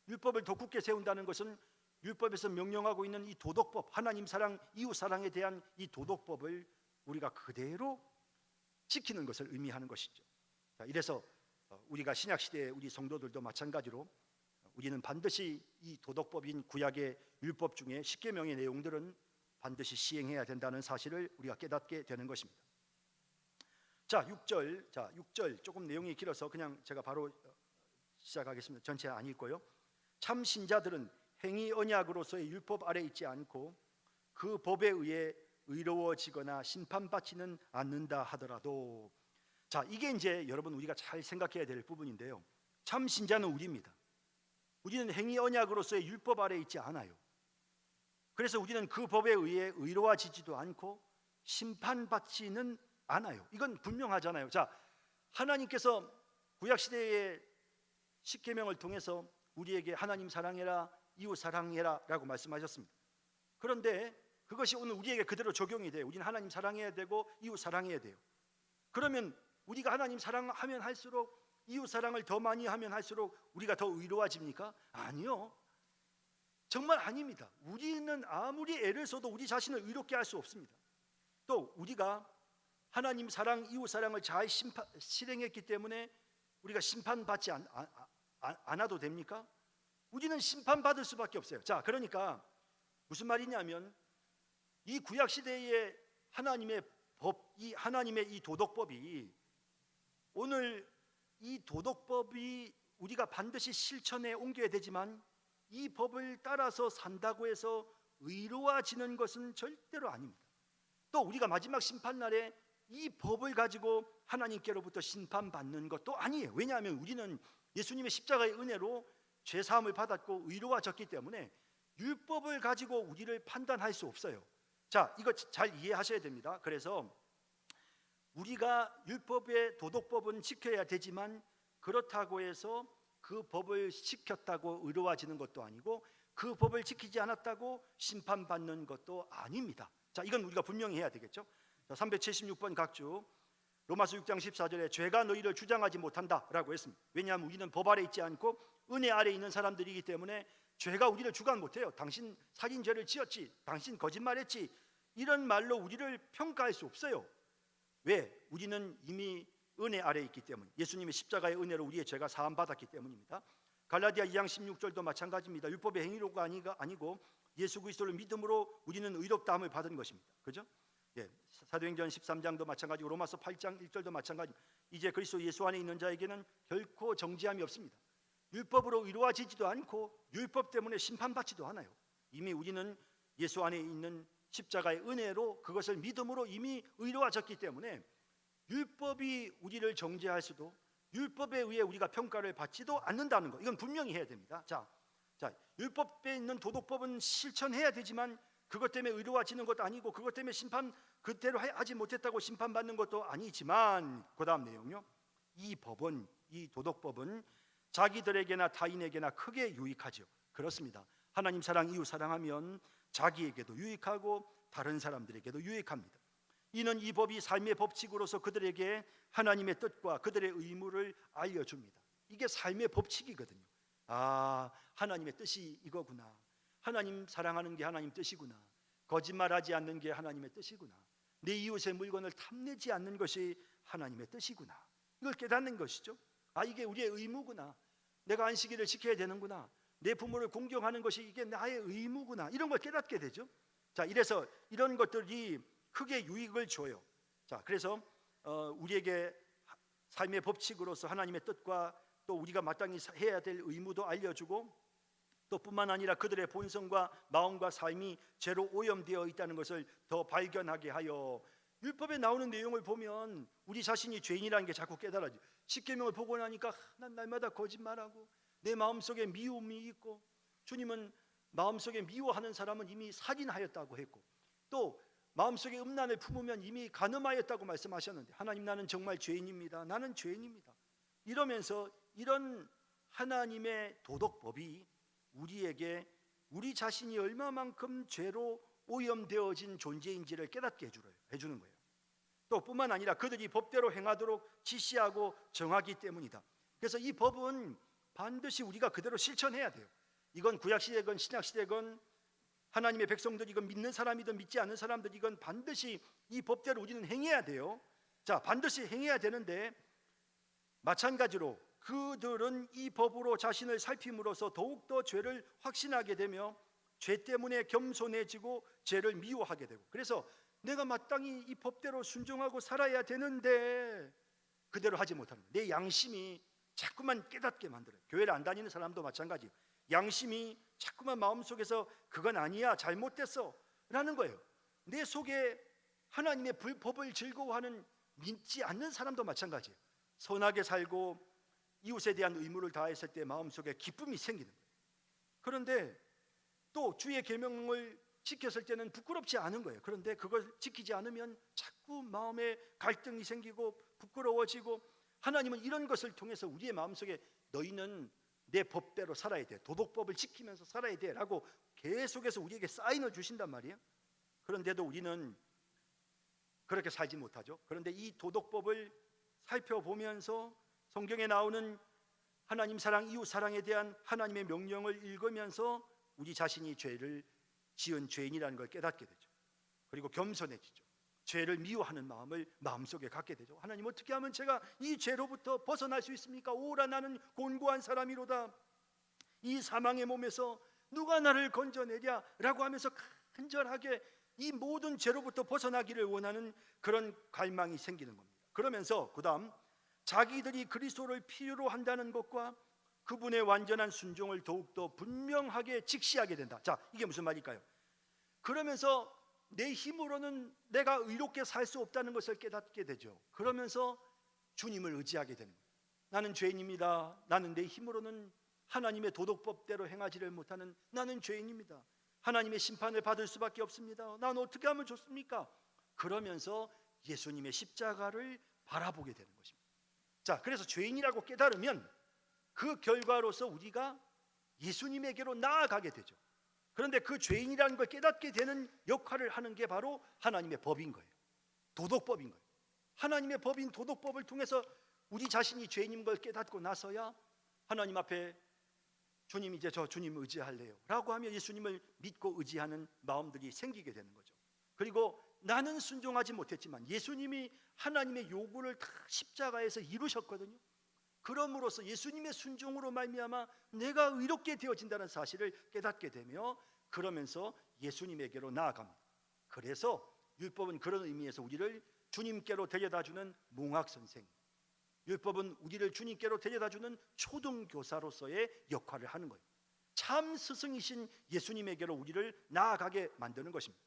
율법을 더 굳게 세운다는 것은 율법에서 명령하고 있는 이 도덕법, 하나님 사랑, 이웃 사랑에 대한 이 도덕법을 우리가 그대로 지키는 것을 의미하는 것이죠. 자, 이래서 우리가 신약 시대의 우리 성도들도 마찬가지로 우리는 반드시 이 도덕법인 구약의 율법 중에 십계명의 내용들은 반드시 시행해야 된다는 사실을 우리가 깨닫게 되는 것입니다. 자, 6절 조금 내용이 길어서 그냥 제가 바로 시작하겠습니다. 전체 안 읽고요. 참 신자들은 행위 언약으로서의 율법 아래 있지 않고 그 법에 의해 의로워지거나 심판받지는 않는다 하더라도, 자, 이게 이제 여러분 우리가 잘 생각해야 될 부분인데요. 참 신자는 우리입니다. 우리는 행위 언약으로서의 율법 아래 있지 않아요. 그래서 우리는 그 법에 의해 의로워지지도 않고 심판받지는 않아요. 이건 분명하잖아요. 자, 하나님께서 구약 시대의 십계명을 통해서 우리에게 하나님 사랑해라, 이웃 사랑해라라고 말씀하셨습니다. 그런데 그것이 오늘 우리에게 그대로 적용이 돼요. 우리는 하나님 사랑해야 되고 이웃 사랑해야 돼요. 그러면 우리가 하나님 사랑하면 할수록, 이웃 사랑을 더 많이 하면 할수록 우리가 더 의로워집니까? 아니요. 정말 아닙니다. 우리는 아무리 애를 써도 우리 자신을 의롭게 할 수 없습니다. 또 우리가 하나님 사랑, 이웃 사랑을 잘 실행했기 때문에 우리가 심판받지 않아도 됩니까? 우리는 심판받을 수밖에 없어요. 자, 그러니까 무슨 말이냐면 이 구약 시대의 하나님의 법, 이 하나님의 이 도덕법이, 오늘 이 도덕법이 우리가 반드시 실천에 옮겨야 되지만 이 법을 따라서 산다고 해서 의로워지는 것은 절대로 아닙니다. 또 우리가 마지막 심판날에 이 법을 가지고 하나님께로부터 심판받는 것도 아니에요. 왜냐하면 우리는 예수님의 십자가의 은혜로 죄사함을 받았고 의로워졌기 때문에 율법을 가지고 우리를 판단할 수 없어요. 자, 이거 잘 이해하셔야 됩니다. 그래서 우리가 율법의 도덕법은 지켜야 되지만 그렇다고 해서 그 법을 지켰다고 의로워지는 것도 아니고 그 법을 지키지 않았다고 심판받는 것도 아닙니다. 자, 이건 우리가 분명히 해야 되겠죠. 자, 376번 각주, 로마서 6장 14절에 죄가 너희를 주장하지 못한다라고 했습니다. 왜냐하면 우리는 법 아래 있지 않고 은혜 아래 있는 사람들이기 때문에 죄가 우리를 주관 못해요. 당신 살인죄를 지었지, 당신 거짓말했지, 이런 말로 우리를 평가할 수 없어요. 왜? 우리는 이미 은혜 아래 있기 때문, 예수님의 십자가의 은혜로 우리의 죄가 사함 받았기 때문입니다. 갈라디아 2장 16절도 마찬가지입니다. 율법의 행위로가 아니고 예수 그리스도를 믿음으로 우리는 의롭다함을 받은 것입니다. 그죠? 예, 사도행전 13장도 마찬가지고 로마서 8장 1절도 마찬가지. 이제 그리스도 예수 안에 있는 자에게는 결코 정죄함이 없습니다. 율법으로 의로워지지도 않고 율법 때문에 심판받지도 않아요. 이미 우리는 예수 안에 있는 십자가의 은혜로 그것을 믿음으로 이미 의로워졌기 때문에 율법이 우리를 정죄할 수도, 율법에 의해 우리가 평가를 받지도 않는다는 거, 이건 분명히 해야 됩니다. 자, 율법에 있는 도덕법은 실천해야 되지만 그것 때문에 의로워지는 것도 아니고 그것 때문에 심판, 그대로 하지 못했다고 심판받는 것도 아니지만, 그 다음 내용요, 이 법은, 이 도덕법은 자기들에게나 타인에게나 크게 유익하죠. 그렇습니다. 하나님 사랑, 이웃 사랑하면 자기에게도 유익하고 다른 사람들에게도 유익합니다. 이는 이 법이 삶의 법칙으로서 그들에게 하나님의 뜻과 그들의 의무를 알려줍니다. 이게 삶의 법칙이거든요. 아, 하나님의 뜻이 이거구나. 하나님 사랑하는 게 하나님 뜻이구나. 거짓말하지 않는 게 하나님의 뜻이구나. 내 이웃의 물건을 탐내지 않는 것이 하나님의 뜻이구나. 이걸 깨닫는 것이죠. 아, 이게 우리의 의무구나. 내가 안식일을 지켜야 되는구나. 내 부모를 공경하는 것이 이게 나의 의무구나. 이런 걸 깨닫게 되죠. 자, 이래서 이런 것들이 크게 유익을 줘요. 자, 그래서 우리에게 삶의 법칙으로서 하나님의 뜻과 또 우리가 마땅히 해야 될 의무도 알려주고, 또 뿐만 아니라 그들의 본성과 마음과 삶이 죄로 오염되어 있다는 것을 더 발견하게 하여, 율법에 나오는 내용을 보면 우리 자신이 죄인이라는 게 자꾸 깨달아져. 십계명을 보고 나니까 난 날마다 거짓말하고 내 마음속에 미움이 있고, 주님은 마음속에 미워하는 사람은 이미 살인하였다고 했고, 또 마음속에 음란을 품으면 이미 간음하였다고 말씀하셨는데, 하나님 나는 정말 죄인입니다. 나는 죄인입니다. 이러면서 이런 하나님의 도덕법이 우리에게 우리 자신이 얼마만큼 죄로 오염되어진 존재인지를 깨닫게 해주는 거예요. 또 뿐만 아니라 그들이 법대로 행하도록 지시하고 정하기 때문이다. 그래서 이 법은 반드시 우리가 그대로 실천해야 돼요. 이건 구약시대건 신약시대건 하나님의 백성들이건 믿는 사람이든 믿지 않는 사람들이건 반드시 이 법대로 우리는 행해야 돼요. 자, 반드시 행해야 되는데, 마찬가지로 그들은 이 법으로 자신을 살핌으로써 더욱더 죄를 확신하게 되며 죄 때문에 겸손해지고 죄를 미워하게 되고, 그래서 내가 마땅히 이 법대로 순종하고 살아야 되는데 그대로 하지 못하는, 내 양심이 자꾸만 깨닫게 만들어요. 교회를 안 다니는 사람도 마찬가지. 양심이 자꾸만 마음속에서 그건 아니야, 잘못됐어 라는 거예요. 내 속에 하나님의 법을 즐거워하는 믿지 않는 사람도 마찬가지예요. 선하게 살고 이웃에 대한 의무를 다했을 때 마음속에 기쁨이 생기는 거예요. 그런데 또 주의 계명을 지켰을 때는 부끄럽지 않은 거예요. 그런데 그걸 지키지 않으면 자꾸 마음에 갈등이 생기고 부끄러워지고, 하나님은 이런 것을 통해서 우리의 마음속에 너희는 내 법대로 살아야 돼, 도덕법을 지키면서 살아야 돼 라고 계속해서 우리에게 사인을 주신단 말이에요. 그런데도 우리는 그렇게 살지 못하죠. 그런데 이 도덕법을 살펴보면서 성경에 나오는 하나님 사랑, 이웃 사랑에 대한 하나님의 명령을 읽으면서 우리 자신이 죄를 지은 죄인이라는 걸 깨닫게 되죠. 그리고 겸손해지죠. 죄를 미워하는 마음을 마음속에 갖게 되죠. 하나님, 어떻게 하면 제가 이 죄로부터 벗어날 수 있습니까? 오라, 나는 곤고한 사람이로다. 이 사망의 몸에서 누가 나를 건져내랴 라고 하면서 간절하게 이 모든 죄로부터 벗어나기를 원하는 그런 갈망이 생기는 겁니다. 그러면서 그 다음, 자기들이 그리스도를 필요로 한다는 것과 그분의 완전한 순종을 더욱더 분명하게 직시하게 된다. 자, 이게 무슨 말일까요? 그러면서 내 힘으로는 내가 의롭게 살 수 없다는 것을 깨닫게 되죠. 그러면서 주님을 의지하게 되는 거예요. 나는 죄인입니다. 나는 내 힘으로는 하나님의 도덕법대로 행하지를 못하는 나는 죄인입니다. 하나님의 심판을 받을 수밖에 없습니다. 난 어떻게 하면 좋습니까? 그러면서 예수님의 십자가를 바라보게 되는 것입니다. 자, 그래서 죄인이라고 깨달으면 그 결과로서 우리가 예수님에게로 나아가게 되죠. 그런데 그 죄인이라는 걸 깨닫게 되는 역할을 하는 게 바로 하나님의 법인 거예요. 도덕법인 거예요. 하나님의 법인 도덕법을 통해서 우리 자신이 죄인인 걸 깨닫고 나서야 하나님 앞에 주님, 이제 저 주님 의지할래요 라고 하며 예수님을 믿고 의지하는 마음들이 생기게 되는 거죠. 그리고 나는 순종하지 못했지만 예수님이 하나님의 요구를 다 십자가에서 이루셨거든요. 그럼으로써 예수님의 순종으로 말미암아 내가 의롭게 되어진다는 사실을 깨닫게 되며, 그러면서 예수님에게로 나아갑니다. 그래서 율법은 그런 의미에서 우리를 주님께로 데려다주는 몽학선생, 율법은 우리를 주님께로 데려다주는 초등교사로서의 역할을 하는 거예요. 참 스승이신 예수님에게로 우리를 나아가게 만드는 것입니다.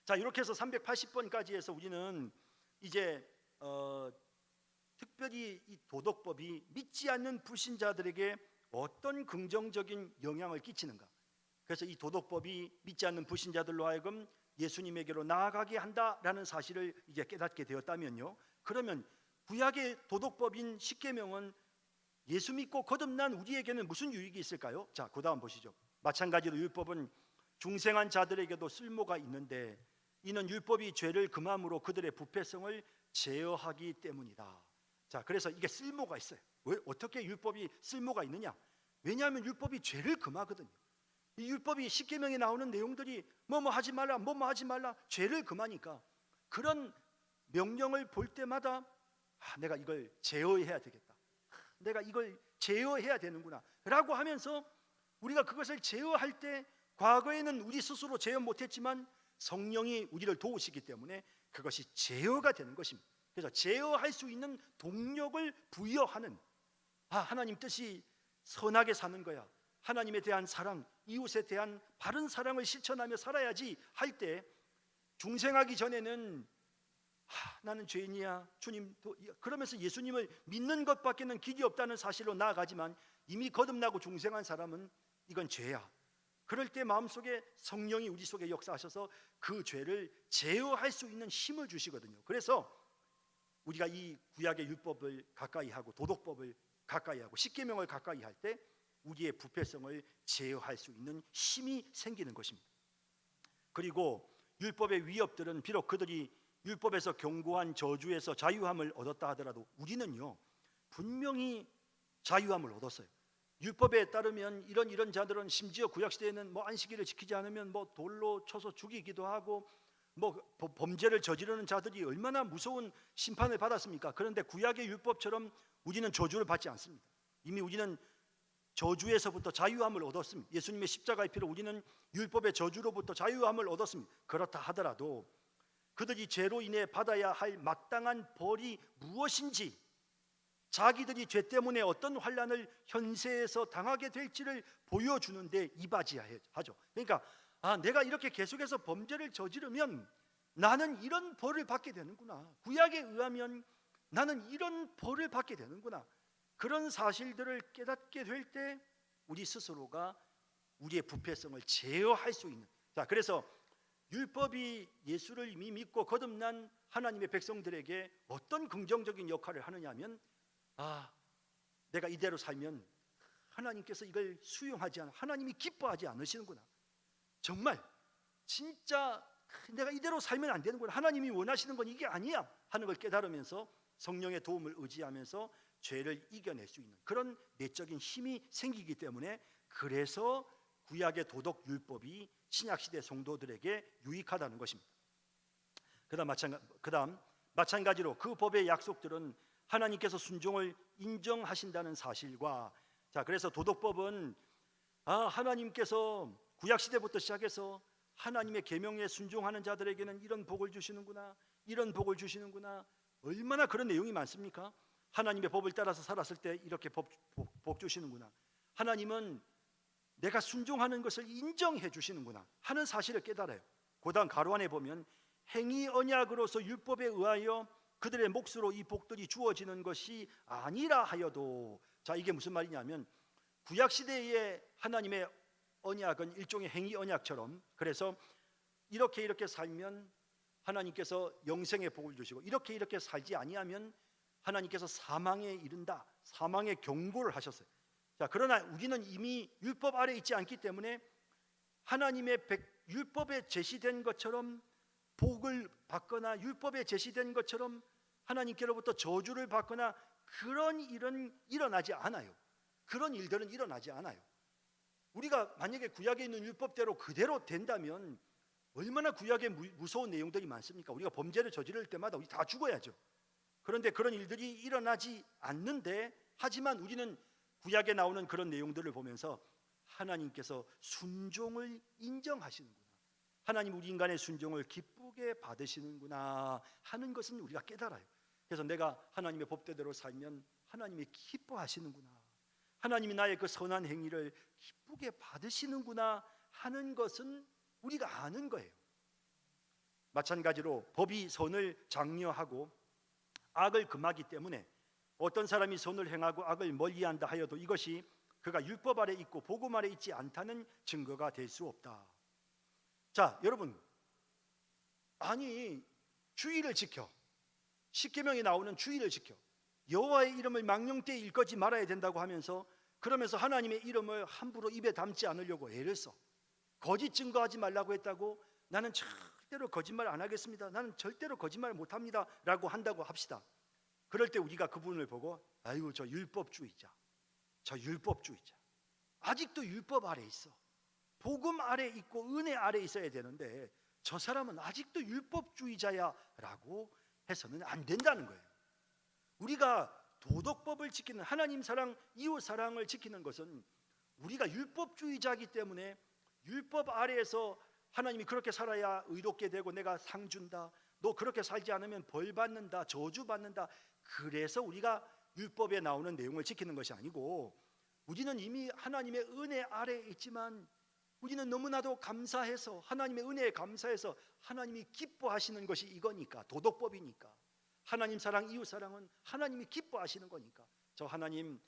자, 이렇게 해서 380번까지 해서 우리는 이제 특별히 이 도덕법이 믿지 않는 불신자들에게 어떤 긍정적인 영향을 끼치는가, 그래서 이 도덕법이 믿지 않는 불신자들로 하여금 예수님에게로 나아가게 한다라는 사실을 이제 깨닫게 되었다면요, 그러면 구약의 도덕법인 십계명은 예수 믿고 거듭난 우리에게는 무슨 유익이 있을까요? 자, 그 다음 보시죠. 마찬가지로 율법은 중생한 자들에게도 쓸모가 있는데 이는 율법이 죄를 금함으로 그들의 부패성을 제어하기 때문이다. 자, 그래서 이게 쓸모가 있어요. 왜, 어떻게 율법이 쓸모가 있느냐? 왜냐하면 율법이 죄를 금하거든요. 이 율법이 십계명에 나오는 내용들이 뭐뭐 하지 말라, 뭐뭐 하지 말라, 죄를 금하니까 그런 명령을 볼 때마다 내가 이걸 제어해야 되겠다, 내가 이걸 제어해야 되는구나 라고 하면서 우리가 그것을 제어할 때 과거에는 우리 스스로 제어 못했지만 성령이 우리를 도우시기 때문에 그것이 제어가 되는 것입니다. 그래서 제어할 수 있는 동력을 부여하는, 하나님 뜻이 선하게 사는 거야, 하나님에 대한 사랑, 이웃에 대한 바른 사랑을 실천하며 살아야지 할 때, 중생하기 전에는 나는 죄인이야, 주님, 그러면서 예수님을 믿는 것밖에는 길이 없다는 사실로 나아가지만 이미 거듭나고 중생한 사람은 이건 죄야. 그럴 때 마음속에 성령이 우리 속에 역사하셔서 그 죄를 제어할 수 있는 힘을 주시거든요. 그래서 우리가 이 구약의 율법을 가까이 하고 도덕법을 가까이 하고 십계명을 가까이 할 때 우리의 부패성을 제어할 수 있는 힘이 생기는 것입니다. 그리고 율법의 위협들은 비록 그들이 율법에서 견고한 저주에서 자유함을 얻었다 하더라도 우리는요 분명히 자유함을 얻었어요. 율법에 따르면 이런 자들은 심지어 구약시대에는 안식일을 지키지 않으면 돌로 쳐서 죽이기도 하고 범죄를 저지르는 자들이 얼마나 무서운 심판을 받았습니까? 그런데 구약의 율법처럼 우리는 저주를 받지 않습니다. 이미 우리는 저주에서부터 자유함을 얻었습니다. 예수님의 십자가의 피로 우리는 율법의 저주로부터 자유함을 얻었습니다. 그렇다 하더라도 그들이 죄로 인해 받아야 할 마땅한 벌이 무엇인지 자기들이 죄 때문에 어떤 환난을 현세에서 당하게 될지를 보여주는데 이바지하죠. 그러니까 내가 이렇게 계속해서 범죄를 저지르면 나는 이런 벌을 받게 되는구나. 구약에 의하면 나는 이런 벌을 받게 되는구나. 그런 사실들을 깨닫게 될 때 우리 스스로가 우리의 부패성을 제어할 수 있는. 자, 그래서 율법이 예수를 이미 믿고 거듭난 하나님의 백성들에게 어떤 긍정적인 역할을 하느냐면 내가 이대로 살면 하나님께서 이걸 수용하지 않아, 하나님이 기뻐하지 않으시는구나. 정말 진짜 내가 이대로 살면 안 되는구나. 하나님이 원하시는 건 이게 아니야 하는 걸 깨달으면서 성령의 도움을 의지하면서 죄를 이겨낼 수 있는 그런 내적인 힘이 생기기 때문에, 그래서 구약의 도덕 율법이 신약시대 성도들에게 유익하다는 것입니다. 그다음 마찬가지로 그 법의 약속들은 하나님께서 순종을 인정하신다는 사실과, 자, 그래서 도덕법은 하나님께서 구약시대부터 시작해서 하나님의 계명에 순종하는 자들에게는 이런 복을 주시는구나, 이런 복을 주시는구나. 얼마나 그런 내용이 많습니까? 하나님의 법을 따라서 살았을 때 이렇게 복 주시는구나. 하나님은 내가 순종하는 것을 인정해 주시는구나 하는 사실을 깨달아요. 고단 가로 안에 보면 행위 언약으로서 율법에 의하여 그들의 몫으로 이 복들이 주어지는 것이 아니라 하여도, 자, 이게 무슨 말이냐면 구약 시대의 하나님의 언약은 일종의 행위 언약처럼, 그래서 이렇게 살면 하나님께서 영생의 복을 주시고 이렇게 살지 아니하면 하나님께서 사망에 이른다, 사망의 경고를 하셨어요. 자, 그러나 우리는 이미 율법 아래 있지 않기 때문에 하나님의 율법에 제시된 것처럼 복을 받거나 율법에 제시된 것처럼 하나님께로부터 저주를 받거나 그런 일은 일어나지 않아요. 그런 일들은 일어나지 않아요. 우리가 만약에 구약에 있는 율법대로 그대로 된다면 얼마나 구약에 무서운 내용들이 많습니까? 우리가 범죄를 저지를 때마다 우리 다 죽어야죠. 그런데 그런 일들이 일어나지 않는데, 하지만 우리는 구약에 나오는 그런 내용들을 보면서 하나님께서 순종을 인정하시는구나, 하나님 우리 인간의 순종을 기쁘게 받으시는구나 하는 것은 우리가 깨달아요. 그래서 내가 하나님의 법대로 살면 하나님이 기뻐하시는구나, 하나님이 나의 그 선한 행위를 기쁘게 받으시는구나 하는 것은 우리가 아는 거예요. 마찬가지로 법이 선을 장려하고 악을 금하기 때문에 어떤 사람이 선을 행하고 악을 멀리한다 하여도 이것이 그가 율법 아래 있고 복음 아래 있지 않다는 증거가 될 수 없다. 자, 여러분, 아니 주의를 지켜, 십계명에 나오는 주의를 지켜, 여호와의 이름을 망령되이 일컫지 말아야 된다고 하면서, 그러면서 하나님의 이름을 함부로 입에 담지 않으려고 애를 써. 거짓 증거하지 말라고 했다고 나는 절대로 거짓말 안 하겠습니다, 나는 절대로 거짓말 못 합니다 라고 한다고 합시다. 그럴 때 우리가 그분을 보고 아이고 저 율법주의자, 저 율법주의자, 아직도 율법 아래 있어, 복음 아래 있고 은혜 아래 있어야 되는데 저 사람은 아직도 율법주의자야 라고 해서는 안 된다는 거예요. 우리가 도덕법을 지키는, 하나님 사랑, 이웃 사랑을 지키는 것은 우리가 율법주의자이기 때문에 율법 아래에서 하나님이 그렇게 살아야 의롭게 되고 내가 상 준다, 너 그렇게 살지 않으면 벌 받는다, 저주 받는다, 그래서 우리가 율법에 나오는 내용을 지키는 것이 아니고, 우리는 이미 하나님의 은혜 아래에 있지만 우리는 너무나도 감사해서, 하나님의 은혜에 감사해서 하나님이 기뻐하시는 것이 이거니까, 도덕법이니까. 하나님 사랑, 이웃 사랑은 하나님이 기뻐하시는 거니까 저 하나님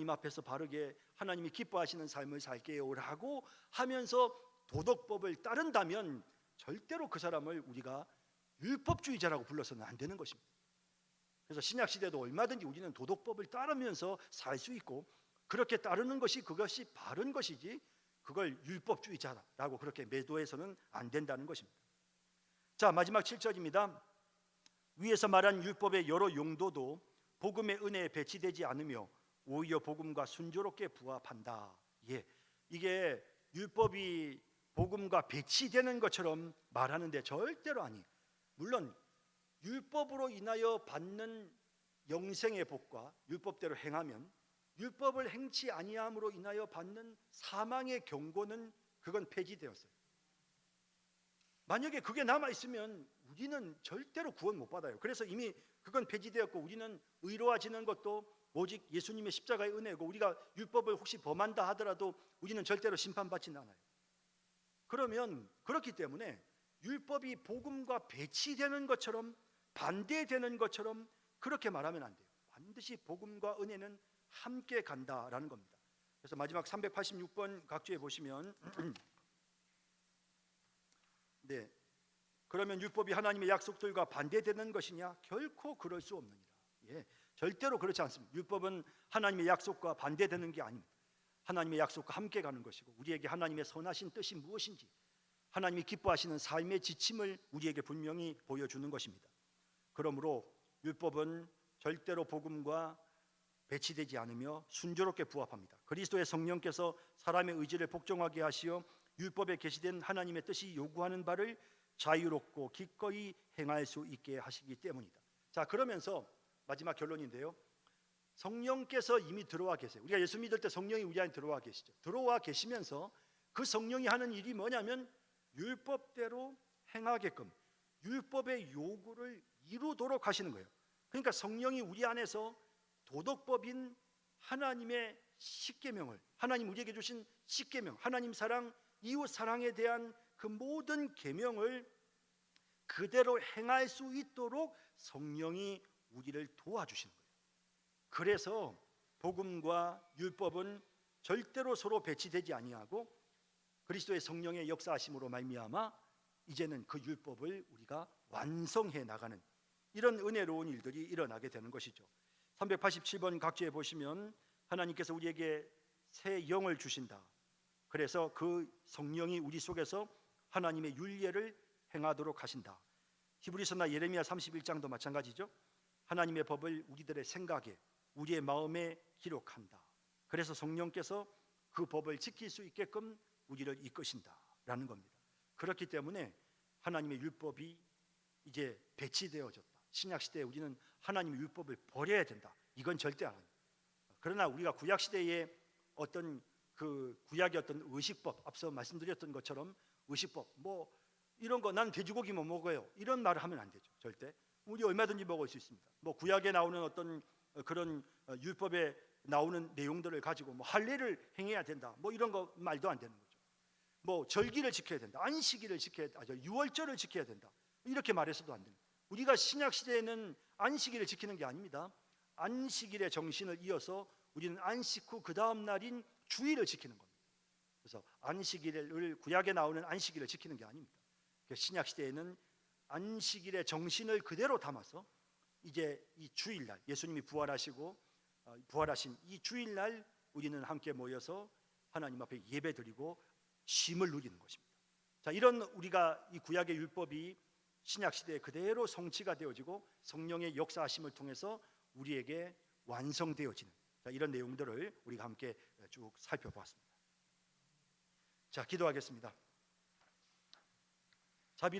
앞에서 바르게 하나님이 기뻐하시는 삶을 살게요 라고 하면서 도덕법을 따른다면 절대로 그 사람을 우리가 율법주의자라고 불러서는 안 되는 것입니다. 그래서 신약시대도 얼마든지 우리는 도덕법을 따르면서 살 수 있고, 그렇게 따르는 것이 그것이 바른 것이지 그걸 율법주의자라고 그렇게 매도해서는 안 된다는 것입니다. 자, 마지막 7절입니다. 위에서 말한 율법의 여러 용도도 복음의 은혜에 배치되지 않으며 오히려 복음과 순조롭게 부합한다. 예, 이게 율법이 복음과 배치되는 것처럼 말하는데 절대로 아니에요. 물론 율법으로 인하여 받는 영생의 복과 율법대로 행하면, 율법을 행치 아니함으로 인하여 받는 사망의 경고는 그건 폐지되었어요. 만약에 그게 남아 있으면 우리는 절대로 구원 못 받아요. 그래서 이미 그건 폐지되었고 우리는 의로워지는 것도 오직 예수님의 십자가의 은혜고 우리가 율법을 혹시 범한다 하더라도 우리는 절대로 심판받지 않아요. 그러면 그렇기 때문에 율법이 복음과 배치되는 것처럼 반대되는 것처럼 그렇게 말하면 안 돼요. 반드시 복음과 은혜는 함께 간다라는 겁니다. 그래서 마지막 386번 각주에 보시면 네, 그러면 율법이 하나님의 약속들과 반대되는 것이냐? 결코 그럴 수 없느니라. 예, 절대로 그렇지 않습니다. 율법은 하나님의 약속과 반대되는 게 아닙니다. 하나님의 약속과 함께 가는 것이고 우리에게 하나님의 선하신 뜻이 무엇인지 하나님이 기뻐하시는 삶의 지침을 우리에게 분명히 보여주는 것입니다. 그러므로 율법은 절대로 복음과 배치되지 않으며 순조롭게 부합합니다. 그리스도의 성령께서 사람의 의지를 복종하게 하시어 율법에 계시된 하나님의 뜻이 요구하는 바를 자유롭고 기꺼이 행할 수 있게 하시기 때문이다. 자, 그러면서 마지막 결론인데요. 성령께서 이미 들어와 계세요. 우리가 예수 믿을 때 성령이 우리 안에 들어와 계시죠. 들어와 계시면서 그 성령이 하는 일이 뭐냐면 율법대로 행하게끔 율법의 요구를 이루도록 하시는 거예요. 그러니까 성령이 우리 안에서 도덕법인 하나님의 십계명을, 하나님 우리에게 주신 십계명, 하나님 사랑, 이웃 사랑에 대한 그 모든 계명을 그대로 행할 수 있도록 성령이 우리를 도와주시는 거예요. 그래서 복음과 율법은 절대로 서로 배치되지 아니하고 그리스도의 성령의 역사하심으로 말미암아 이제는 그 율법을 우리가 완성해 나가는 이런 은혜로운 일들이 일어나게 되는 것이죠. 387번 각주에 보시면 하나님께서 우리에게 새 영을 주신다. 그래서 그 성령이 우리 속에서 하나님의 율례를 행하도록 하신다. 히브리서나 예레미야 31장도 마찬가지죠. 하나님의 법을 우리들의 생각에 우리의 마음에 기록한다. 그래서 성령께서 그 법을 지킬 수 있게끔 우리를 이끄신다라는 겁니다. 그렇기 때문에 하나님의 율법이 이제 배치되어졌다. 신약 시대에 우리는 하나님의 율법을 버려야 된다. 이건 절대 안 합니다. 그러나 우리가 구약 시대에 어떤 그 구약의 어떤 의식법, 앞서 말씀드렸던 것처럼 의식법 뭐 이런 거 난 돼지고기 못 먹어요. 이런 말을 하면 안 되죠. 절대. 우리 얼마든지 먹을 수 있습니다. 뭐 구약에 나오는 어떤 그런 율법에 나오는 내용들을 가지고 뭐 할례를 행해야 된다. 뭐 이런 거 말도 안 되는 거죠. 뭐 절기를 지켜야 된다. 안식일을 지켜야 된다. 유월절을 지켜야 된다. 이렇게 말해서도 안 됩니다. 우리가 신약 시대에는 안식일을 지키는 게 아닙니다. 안식일의 정신을 이어서 우리는 안식 후 그 다음 날인 주일을 지키는 겁니다. 그래서 안식일을 구약에 나오는 안식일을 지키는 게 아닙니다. 신약 시대에는 안식일의 정신을 그대로 담아서 이제 이 주일날 예수님이 부활하시고 부활하신 이 주일날 우리는 함께 모여서 하나님 앞에 예배드리고 쉼을 누리는 것입니다. 자, 이런 우리가 이 구약의 율법이 신약 시대에 그대로 성취가 되어지고 성령의 역사하심을 통해서 우리에게 완성되어지는 이런 내용들을 우리가 함께 쭉 살펴보았습니다. 자, 기도하겠습니다.